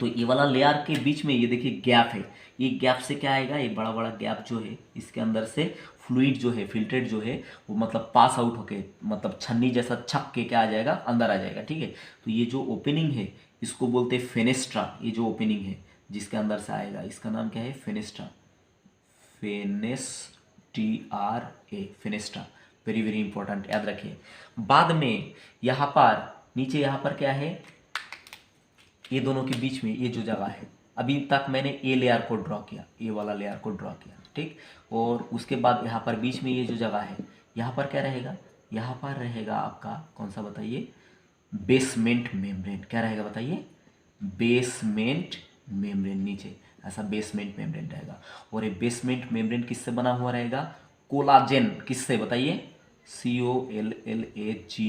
तो ये वाला लेयर के बीच में ये देखिए गैप है, ये गैप से क्या आएगा, ये बड़ा बड़ा गैप जो है इसके अंदर से फ्लूइड जो है, फिल्ट्रेट जो है वो मतलब पास आउट होके, मतलब छन्नी जैसा छक के क्या आ जाएगा, अंदर आ जाएगा। ठीक है, तो ये जो ओपनिंग है इसको बोलते हैं फेनेस्ट्रा। ये जो ओपनिंग है जिसके अंदर से आएगा इसका नाम क्या है, fenestra. Fenestra, fenestra, very very important, याद रखिए। बाद में यहाँ पर नीचे यहाँ पर क्या है, ये दोनों के बीच में ये जो जगह है, अभी तक मैंने ए लेयर को ड्रॉ किया, ए वाला लेयर को ड्रॉ किया, ठीक। और उसके बाद यहाँ पर बीच में ये जो जगह है, यहाँ पर क्या रहेगा, यहाँ पर रहेगा आपका कौन सा बताइए, बेसमेंट मेम्ब्रेन। क्या रहेगा बताइए, बेसमेंट मेम्ब्रेन। नीचे ऐसा बेसमेंट मेम्ब्रेन रहेगा। और ये बेसमेंट मेम्ब्रेन किससे बना हुआ रहेगा, कोलाजेन। किससे बताइए, COLLAGEN,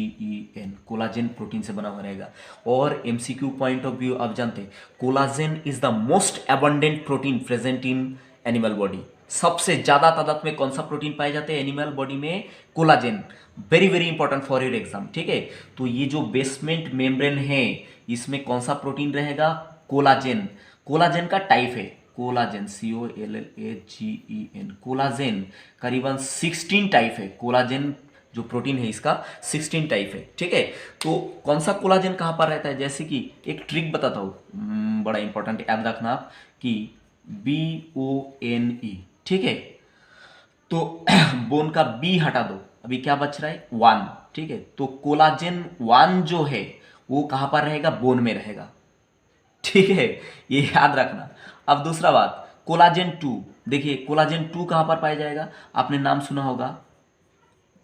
कोलाजेन प्रोटीन से बना हुआ रहेगा। और MCQ पॉइंट ऑफ व्यू आप जानते हैं, collagen is the most abundant protein present in animal body. सबसे ज्यादा तादाद में कौन सा प्रोटीन पाए जाते हैं एनिमल बॉडी में, collagen. Very very important for your exam, ठीक है। तो ये जो बेसमेंट मेम्ब्रेन है इसमें कौन सा प्रोटीन रहेगा, कोलाजेन। कोलाजेन का टाइप है कोलाजेन, COLLAGEN, कोलाजेन करीबन 16 टाइप है। कोलाजेन जो प्रोटीन है इसका 16 टाइप है, ठीक है। तो कौन सा कोलाजेन कहाँ पर रहता है, जैसे कि एक ट्रिक बताता हूँ, बड़ा इंपॉर्टेंट, याद रखना आप, कि BONE, ठीक है। तो बोन का बी हटा दो, अभी क्या बच रहा है, 1, ठीक है। तो कोलाजेन 1 जो है वो कहाँ पर रहेगा, बोन में रहेगा, ठीक है, ये याद रखना। अब दूसरा बात, कोलाजेन 2, देखिए कोलाजेन 2 कहाँ पर पाया जाएगा, आपने नाम सुना होगा,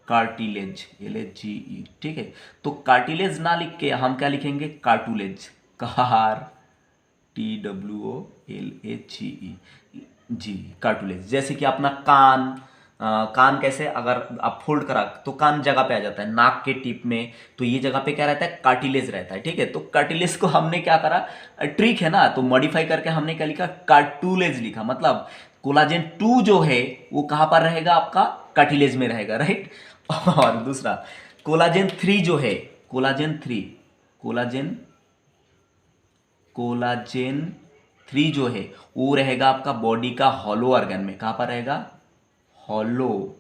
कार्टिलेज, LAGE, ठीक है। तो कार्टिलेज ना लिख के हम क्या लिखेंगे, कार्टुलेज, TWOLAGE, जी, कार्टुलेज। जैसे कि अपना कान, कान कैसे, अगर आप फोल्ड करा तो कान जगह पे आ जाता है, नाक के टिप में, तो ये जगह पे क्या रहता है, कार्टिलेज रहता है, ठीक है। तो कार्टिलेज को हमने क्या करा, ट्रिक है ना, तो मॉडिफाई करके हमने क्या लिखा, कार्टुलेज लिखा। मतलब कोलाजेन 2 जो है वो कहां पर रहेगा, आपका कार्टिलेज में रहेगा, राइट। और दूसरा कोलाजेन 3 जो है, कोलाजेन 3, कोलाजेन कोलाजेन 3 जो है वो रहेगा आपका बॉडी का हॉलो ऑर्गन में। कहां पर रहेगा, हॉलो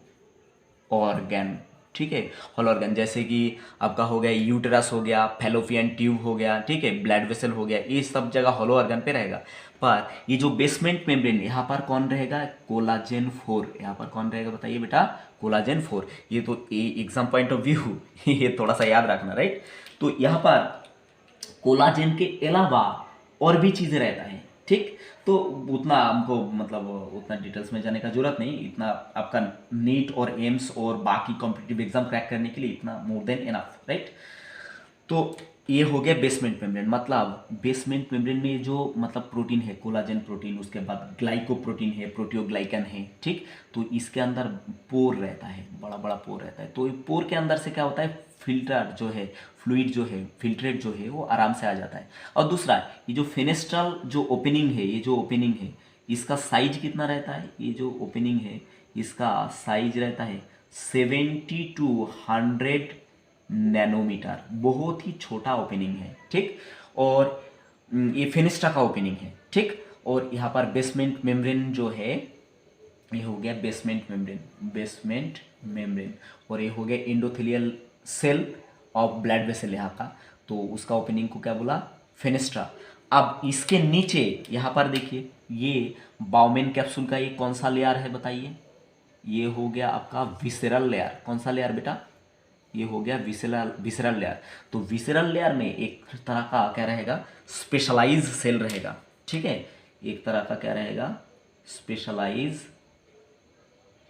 ऑर्गन, ठीक है। हॉलो ऑर्गन जैसे कि आपका हो गया यूटेरस हो गया, फैलोपियन ट्यूब हो गया, ठीक है, ब्लड वेसल हो गया, ये सब जगह हॉलो ऑर्गन पे रहेगा। पर ये जो बेसमेंट मेम्ब्रेन यहाँ पर कौन रहेगा, कोलाजेन 4। यहाँ पर कौन रहेगा बताइए बेटा, कोलाजेन 4। ये तो एग्जाम पॉइंट ऑफ व्यू ये थोड़ा सा याद रखना, राइट। तो यहाँ पर कोलाजेन के अलावा और भी चीज़ें रहता है, ठीक। तो उतना हमको मतलब उतना डिटेल्स में जाने का जरूरत नहीं, इतना आपका नीट और एम्स और बाकी कॉम्पिटिटिव एग्जाम क्रैक करने के लिए इतना मोर देन इनफ, राइट। तो ये हो गया बेसमेंट मेम्ब्रेन। मतलब बेसमेंट मेम्ब्रेन में जो मतलब प्रोटीन है, कोलाजन प्रोटीन, उसके बाद ग्लाइकोप्रोटीन है, प्रोटियोग्लाइकन है, ठीक। तो इसके अंदर पोर रहता है, बड़ा बड़ा पोर रहता है। तो ये पोर के अंदर से क्या होता है, फिल्टर जो है, फ्लूइड जो है, फिल्ट्रेट जो है वो आराम से आ जाता है। और दूसरा ये जो फेनेस्ट्रल जो ओपनिंग है, ये जो ओपनिंग है इसका साइज कितना रहता है, ये जो ओपनिंग है इसका साइज रहता है 70 to 100 नैनोमीटर, बहुत ही छोटा ओपनिंग है, ठीक। और ये फेनेस्ट्रा का ओपनिंग है, ठीक। और यहाँ पर बेसमेंट मेम्ब्रेन जो है, ये हो गया बेसमेंट मेम्ब्रेन, बेसमेंट मेम्ब्रेन। और ये हो गया endothelial cell of blood vessel यहाँ का, तो उसका ओपनिंग को क्या बोला, फेनेस्ट्रा। अब इसके नीचे यहाँ पर देखिए, ये बाउमेन कैप्सूल का ये कौन सा लेयर है बताइए, ये हो गया आपका विसेरल लेयर। कौन सा लेयर बेटा, ये हो गया विसेरल लेयर। तो विसेरल लेयर में एक तरह का क्या रहेगा, स्पेशलाइज सेल रहेगा, ठीक है। एक तरह का क्या रहेगा, स्पेशलाइज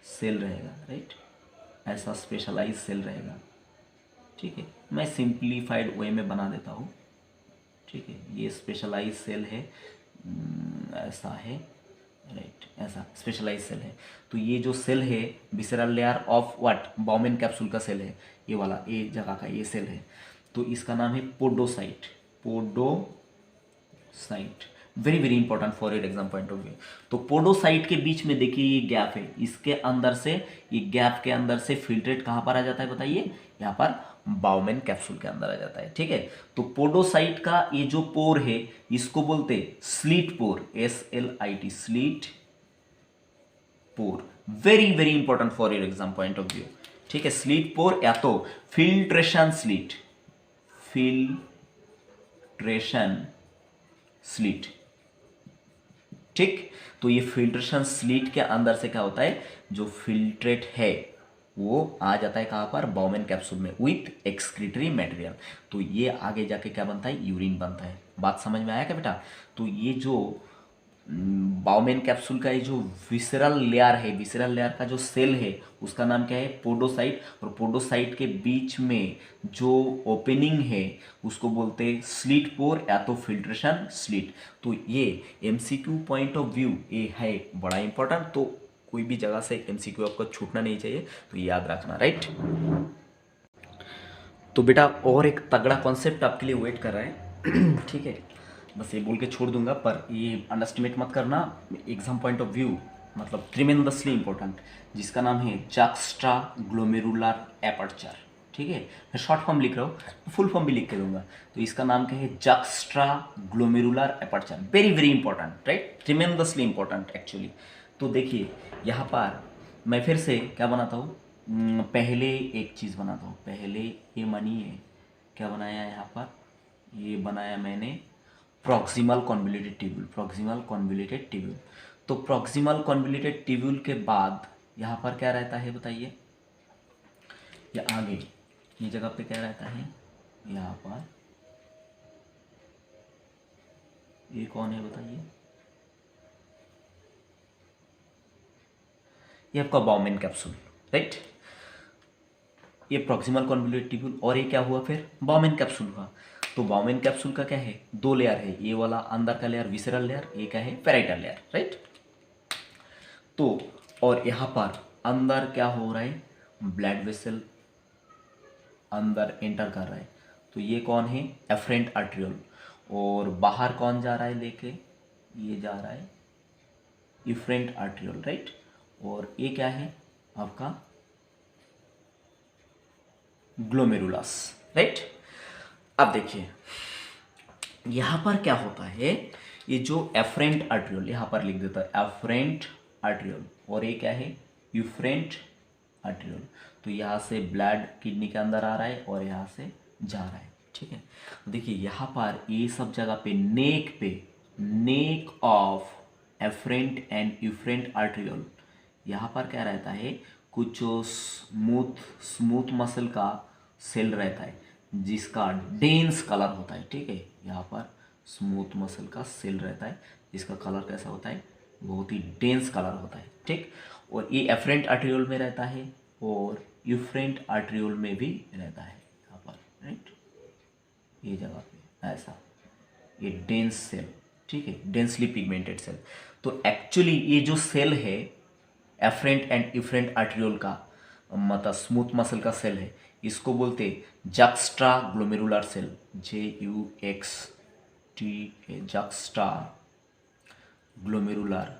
सेल रहेगा, राइट। ऐसा स्पेशलाइज सेल रहेगा, ठीक है। मैं सिंप्लीफाइड वे में बना देता हूँ, ठीक है। ये स्पेशलाइज सेल है, ऐसा है, राइट, ऐसा स्पेशलाइज सेल है। तो ये जो सेल है visceral layer of what, bowmen capsule का सेल है, ये वाला, ये जगह का ये सेल है। तो इसका नाम है podocyte, podocyte, very very important for your exam point of view. तो पोडोसाइट के बीच में देखिए ये गैप है, इसके अंदर से, ये गैप के अंदर से फिल्ट्रेट कहाँ पर आ जाता है बताइए, यहाँ पर बाउमेन कैप्सूल के अंदर आ जाता है। ठीक है, तो पोडोसाइट का ये जो पोर है इसको बोलते slit pore, SLIT, slit pore. Very very important for your exam point of view. ठीक है, स्लीट पोर या तो फिल्ट्रेशन स्लीट, फिल्ट्रेशन स्लीट। ठीक, तो ये फिल्ट्रेशन स्लीट के अंदर से क्या होता है, जो फिल्ट्रेट है वो आ जाता है कहाँ पर, बाउमेन कैप्सूल में विथ एक्सक्रीटरी मटेरियल। तो ये आगे जाके क्या बनता है, यूरिन बनता है। बात समझ में आया क्या बेटा? तो ये जो बाउमेन कैप्सूल का ये जो विसरल लेयर है, विसरल लेयर का जो सेल है उसका नाम क्या है, पोडोसाइट। और पोडोसाइट के बीच में जो ओपनिंग है उसको बोलते हैं स्लीट पोर या तो फिल्ट्रेशन स्लीट। तो ये MCQ पॉइंट ऑफ व्यू ये है बड़ा इंपॉर्टेंट, तो कोई भी जगह से MCQ आपको छूटना नहीं चाहिए, तो याद रखना, राइट। तो बेटा और एक तगड़ा कॉन्सेप्ट आपके लिए वेट कर रहा है ठीक है, बस ये बोल के छोड़ दूंगा, पर ये अंडरस्टिमेट मत करना, एग्जाम पॉइंट ऑफ व्यू मतलब ट्रिमेंडसली इंपॉर्टेंट, जिसका नाम है जक्स्ट्रा ग्लोमेरुलर एपर्चर। ठीक है, मैं शॉर्ट फॉर्म लिख रहा हूँ तो फुल फॉर्म भी लिख के दूंगा। तो इसका नाम क्या है, juxta glomerular aperture. Very very important, right, tremendously important actually. तो देखिए यहाँ पर मैं फिर से क्या बनाता हूँ, पहले एक चीज़ बनाता हूँ। पहले ये मानिए क्या बनाया यहाँ पर, ये बनाया मैंने proximal convoluted tubule, proximal convoluted tubule. तो प्रॉक्सिमल कॉन्वोल्यूटेड ट्यूब्यूल के बाद यहाँ पर क्या रहता है बताइए, या आगे ये जगह पे क्या रहता है, यहाँ पर ये कौन है बताइए, ये आपका बाउमेन कैप्सूल, राइट। ये प्रॉक्सिमल कॉन्वोल्यूटेड ट्यूब्यूल और ये क्या हुआ फिर, बाउमेन कैप्सूल हुआ। तो बाउमेन कैप्सूल का क्या है, दो लेयर है, ये वाला अंदर का लेयर विसरल लेयर, ये क्या है पेराइटल लेयर, राइट। तो और यहाँ पर अंदर क्या हो रहा है, ब्लड वेसल अंदर एंटर कर रहा है। तो ये कौन है, एफरेंट आर्ट्रियोल। और बाहर कौन जा रहा है लेके, ये जा रहा है इफरेंट आर्ट्रियोल, राइट। और ये क्या है आपका ग्लोमेरुलस, राइट। अब देखिए यहां पर क्या होता है, ये जो एफरेंट आर्ट्रियोल यहां पर लिख देता है एफरेंट आर्ट्रियोल, और ये क्या है यूफ्रेंट आर्ट्रियोल। तो यहां से ब्लड किडनी के अंदर आ रहा है और यहां से जा रहा है, ठीक है। देखिए यहां पर ये सब जगह पे neck of efferent and afferent arteriole, यहाँ पर क्या रहता है, कुछ स्मूथ मसल का सेल रहता है जिसका डेंस कलर होता है, ठीक है। यहाँ पर स्मूथ मसल का सेल रहता है जिसका कलर कैसा होता है, बहुत ही डेंस कलर होता है, ठीक। और ये एफरेंट आर्ट्रियोल में रहता है और यूफ्रेंट आर्ट्रियोल में भी रहता है यहाँ पर, राइट, ये जगह पे ऐसा, ये डेंस सेल, ठीक है, डेंसली पिगमेंटेड सेल। तो एक्चुअली ये जो सेल है एफरेंट एंड इफरेंट आर्ट्रियोल का, मतलब स्मूथ मसल का सेल है, इसको बोलते juxtaglomerular cell, JUXT, juxtaglomerular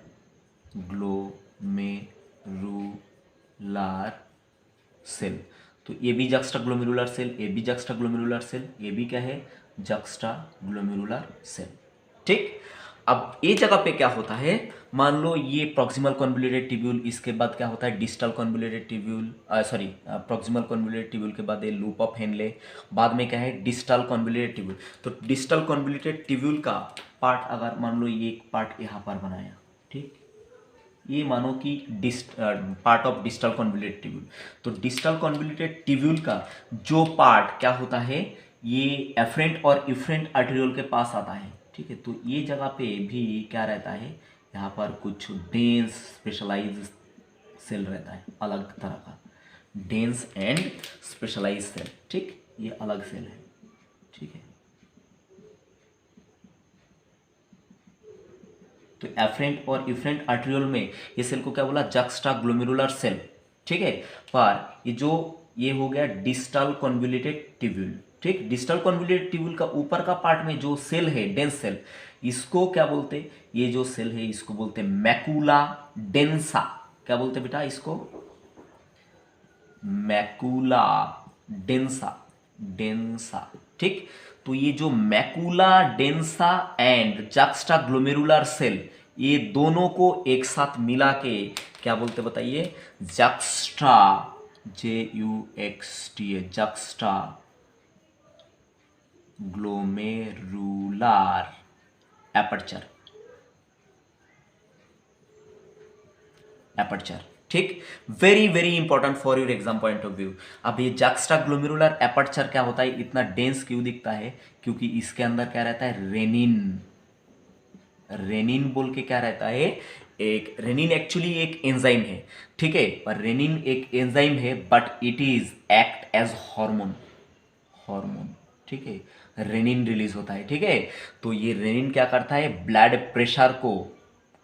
cell. तो ये भी जक्स्ट्रा ग्लोमेरुलर सेल, ये भी जक्स्ट्रा ग्लोमेरुलर सेल, ये भी क्या है जक्स्ट्रा ग्लोमेरुलर सेल, ठीक। अब ये जगह पे क्या होता है, मान लो ये प्रॉक्सिमल कॉन्वोल्यूटेड ट्यूब्यूल, इसके बाद क्या होता है distal convoluted tubule, sorry proximal convoluted tubule के बाद ये लूप ऑफ हेनले, बाद में क्या है डिस्टल कॉन्वोल्यूटेड ट्यूब्यूल। तो डिस्टल कॉन्वोल्यूटेड ट्यूब्यूल का पार्ट अगर मान लो ये एक पार्ट यहाँ पर बनाया, ठीक, ये मानो कि part of distal convoluted tubule. तो डिस्टल कॉन्वोल्यूटेड ट्यूब्यूल का जो पार्ट क्या होता है, ये एफरेंट और इफरेंट आर्टेरियोल के पास आता है, ठीक है। तो ये जगह पे भी क्या रहता है, यहाँ पर कुछ डेंस स्पेशलाइज सेल रहता है, अलग तरह का डेंस एंड स्पेशलाइज सेल, ठीक, ये अलग सेल है, ठीक है। तो एफरेंट और इफरेंट आर्टेरियोल में ये सेल को क्या बोला, जक्स्ट्रा ग्लोमेरुलर सेल, ठीक है। पर ये जो ये हो गया डिस्टल कॉन्वोल्यूटेड ट्यूब्यूल, ठीक। डिस्टल कॉन्वोल्यूटेड ट्यूब्यूल का ऊपर का पार्ट में जो सेल है डेंस सेल, इसको क्या बोलते, ये जो सेल है इसको बोलते मैकुला डेंसा। क्या बोलते बेटा इसको, मैकुला डेंसा, डेंसा, ठीक। तो ये जो macula densa and juxtaglomerular cell, ये दोनों को एक साथ मिला के क्या बोलते बताइए? Juxta, JUXTA, juxta glomerular aperture, aperture, ठीक। Very very important for your exam point of view. अब ये जक्स्टा ग्लोमेरुलर एपर्चर क्या होता है, इतना डेंस क्यों दिखता है? क्योंकि इसके अंदर क्या रहता है? रेनिन। रेनिन बोल के क्या रहता है? एक रेनिन एक्चुअली एक एंजाइम है, ठीक है, पर रेनिन एक एंजाइम है but it is act as hormone, hormone, ठीक है। रेनिन रिलीज होता है, ठीक है। तो ये रेनिन क्या करता है? ब्लड प्रेशर को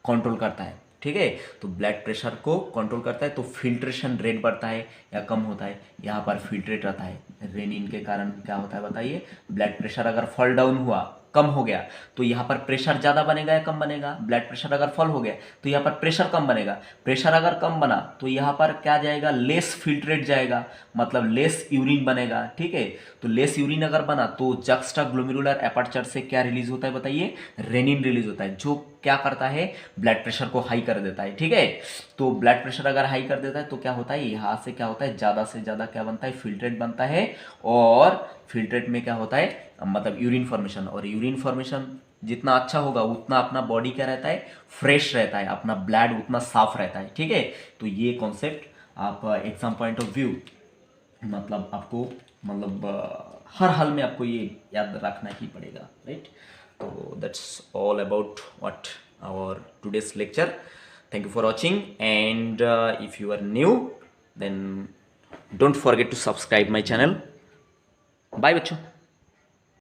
कंट्रोल करता है, ठीक है। तो ब्लड प्रेशर को कंट्रोल करता है, तो फिल्ट्रेशन रेट बढ़ता है या कम होता है? यहाँ पर फिल्ट्रेट रहता है। रेनिन के कारण क्या होता है बताइए? ब्लड प्रेशर अगर फॉल डाउन हुआ, कम हो गया, तो यहाँ पर प्रेशर ज़्यादा बनेगा या कम बनेगा? ब्लड प्रेशर अगर फॉल हो गया तो यहाँ पर प्रेशर कम बनेगा। प्रेशर अगर कम बना तो यहाँ पर क्या जाएगा? लेस फिल्ट्रेट जाएगा, मतलब लेस यूरिन बनेगा, ठीक है। तो लेस यूरिन अगर बना तो जक्स्टा ग्लोमेरुलर एपर्चर से क्या रिलीज होता है बताइए? रेनिन रिलीज होता है, जो क्या करता है? ब्लड प्रेशर को हाई कर देता है, ठीक है। तो ब्लड प्रेशर अगर हाई कर देता है तो क्या होता है? यहाँ से क्या होता है? ज़्यादा से ज़्यादा क्या बनता है? फिल्ट्रेट बनता है, और फिल्ट्रेट में क्या होता है? मतलब यूरिन फॉर्मेशन, और यूरिन फॉर्मेशन जितना अच्छा होगा उतना अपना बॉडी क्या रहता है? फ्रेश रहता है, अपना ब्लड उतना साफ रहता है, ठीक है। तो ये कॉन्सेप्ट आप एग्जाम पॉइंट ऑफ व्यू मतलब आपको हर हाल में आपको ये याद रखना ही पड़ेगा, राइट। तो that's all about what our today's lecture. Thank you for watching, and if you are new then don't forget to subscribe my channel. Bye बच्चों।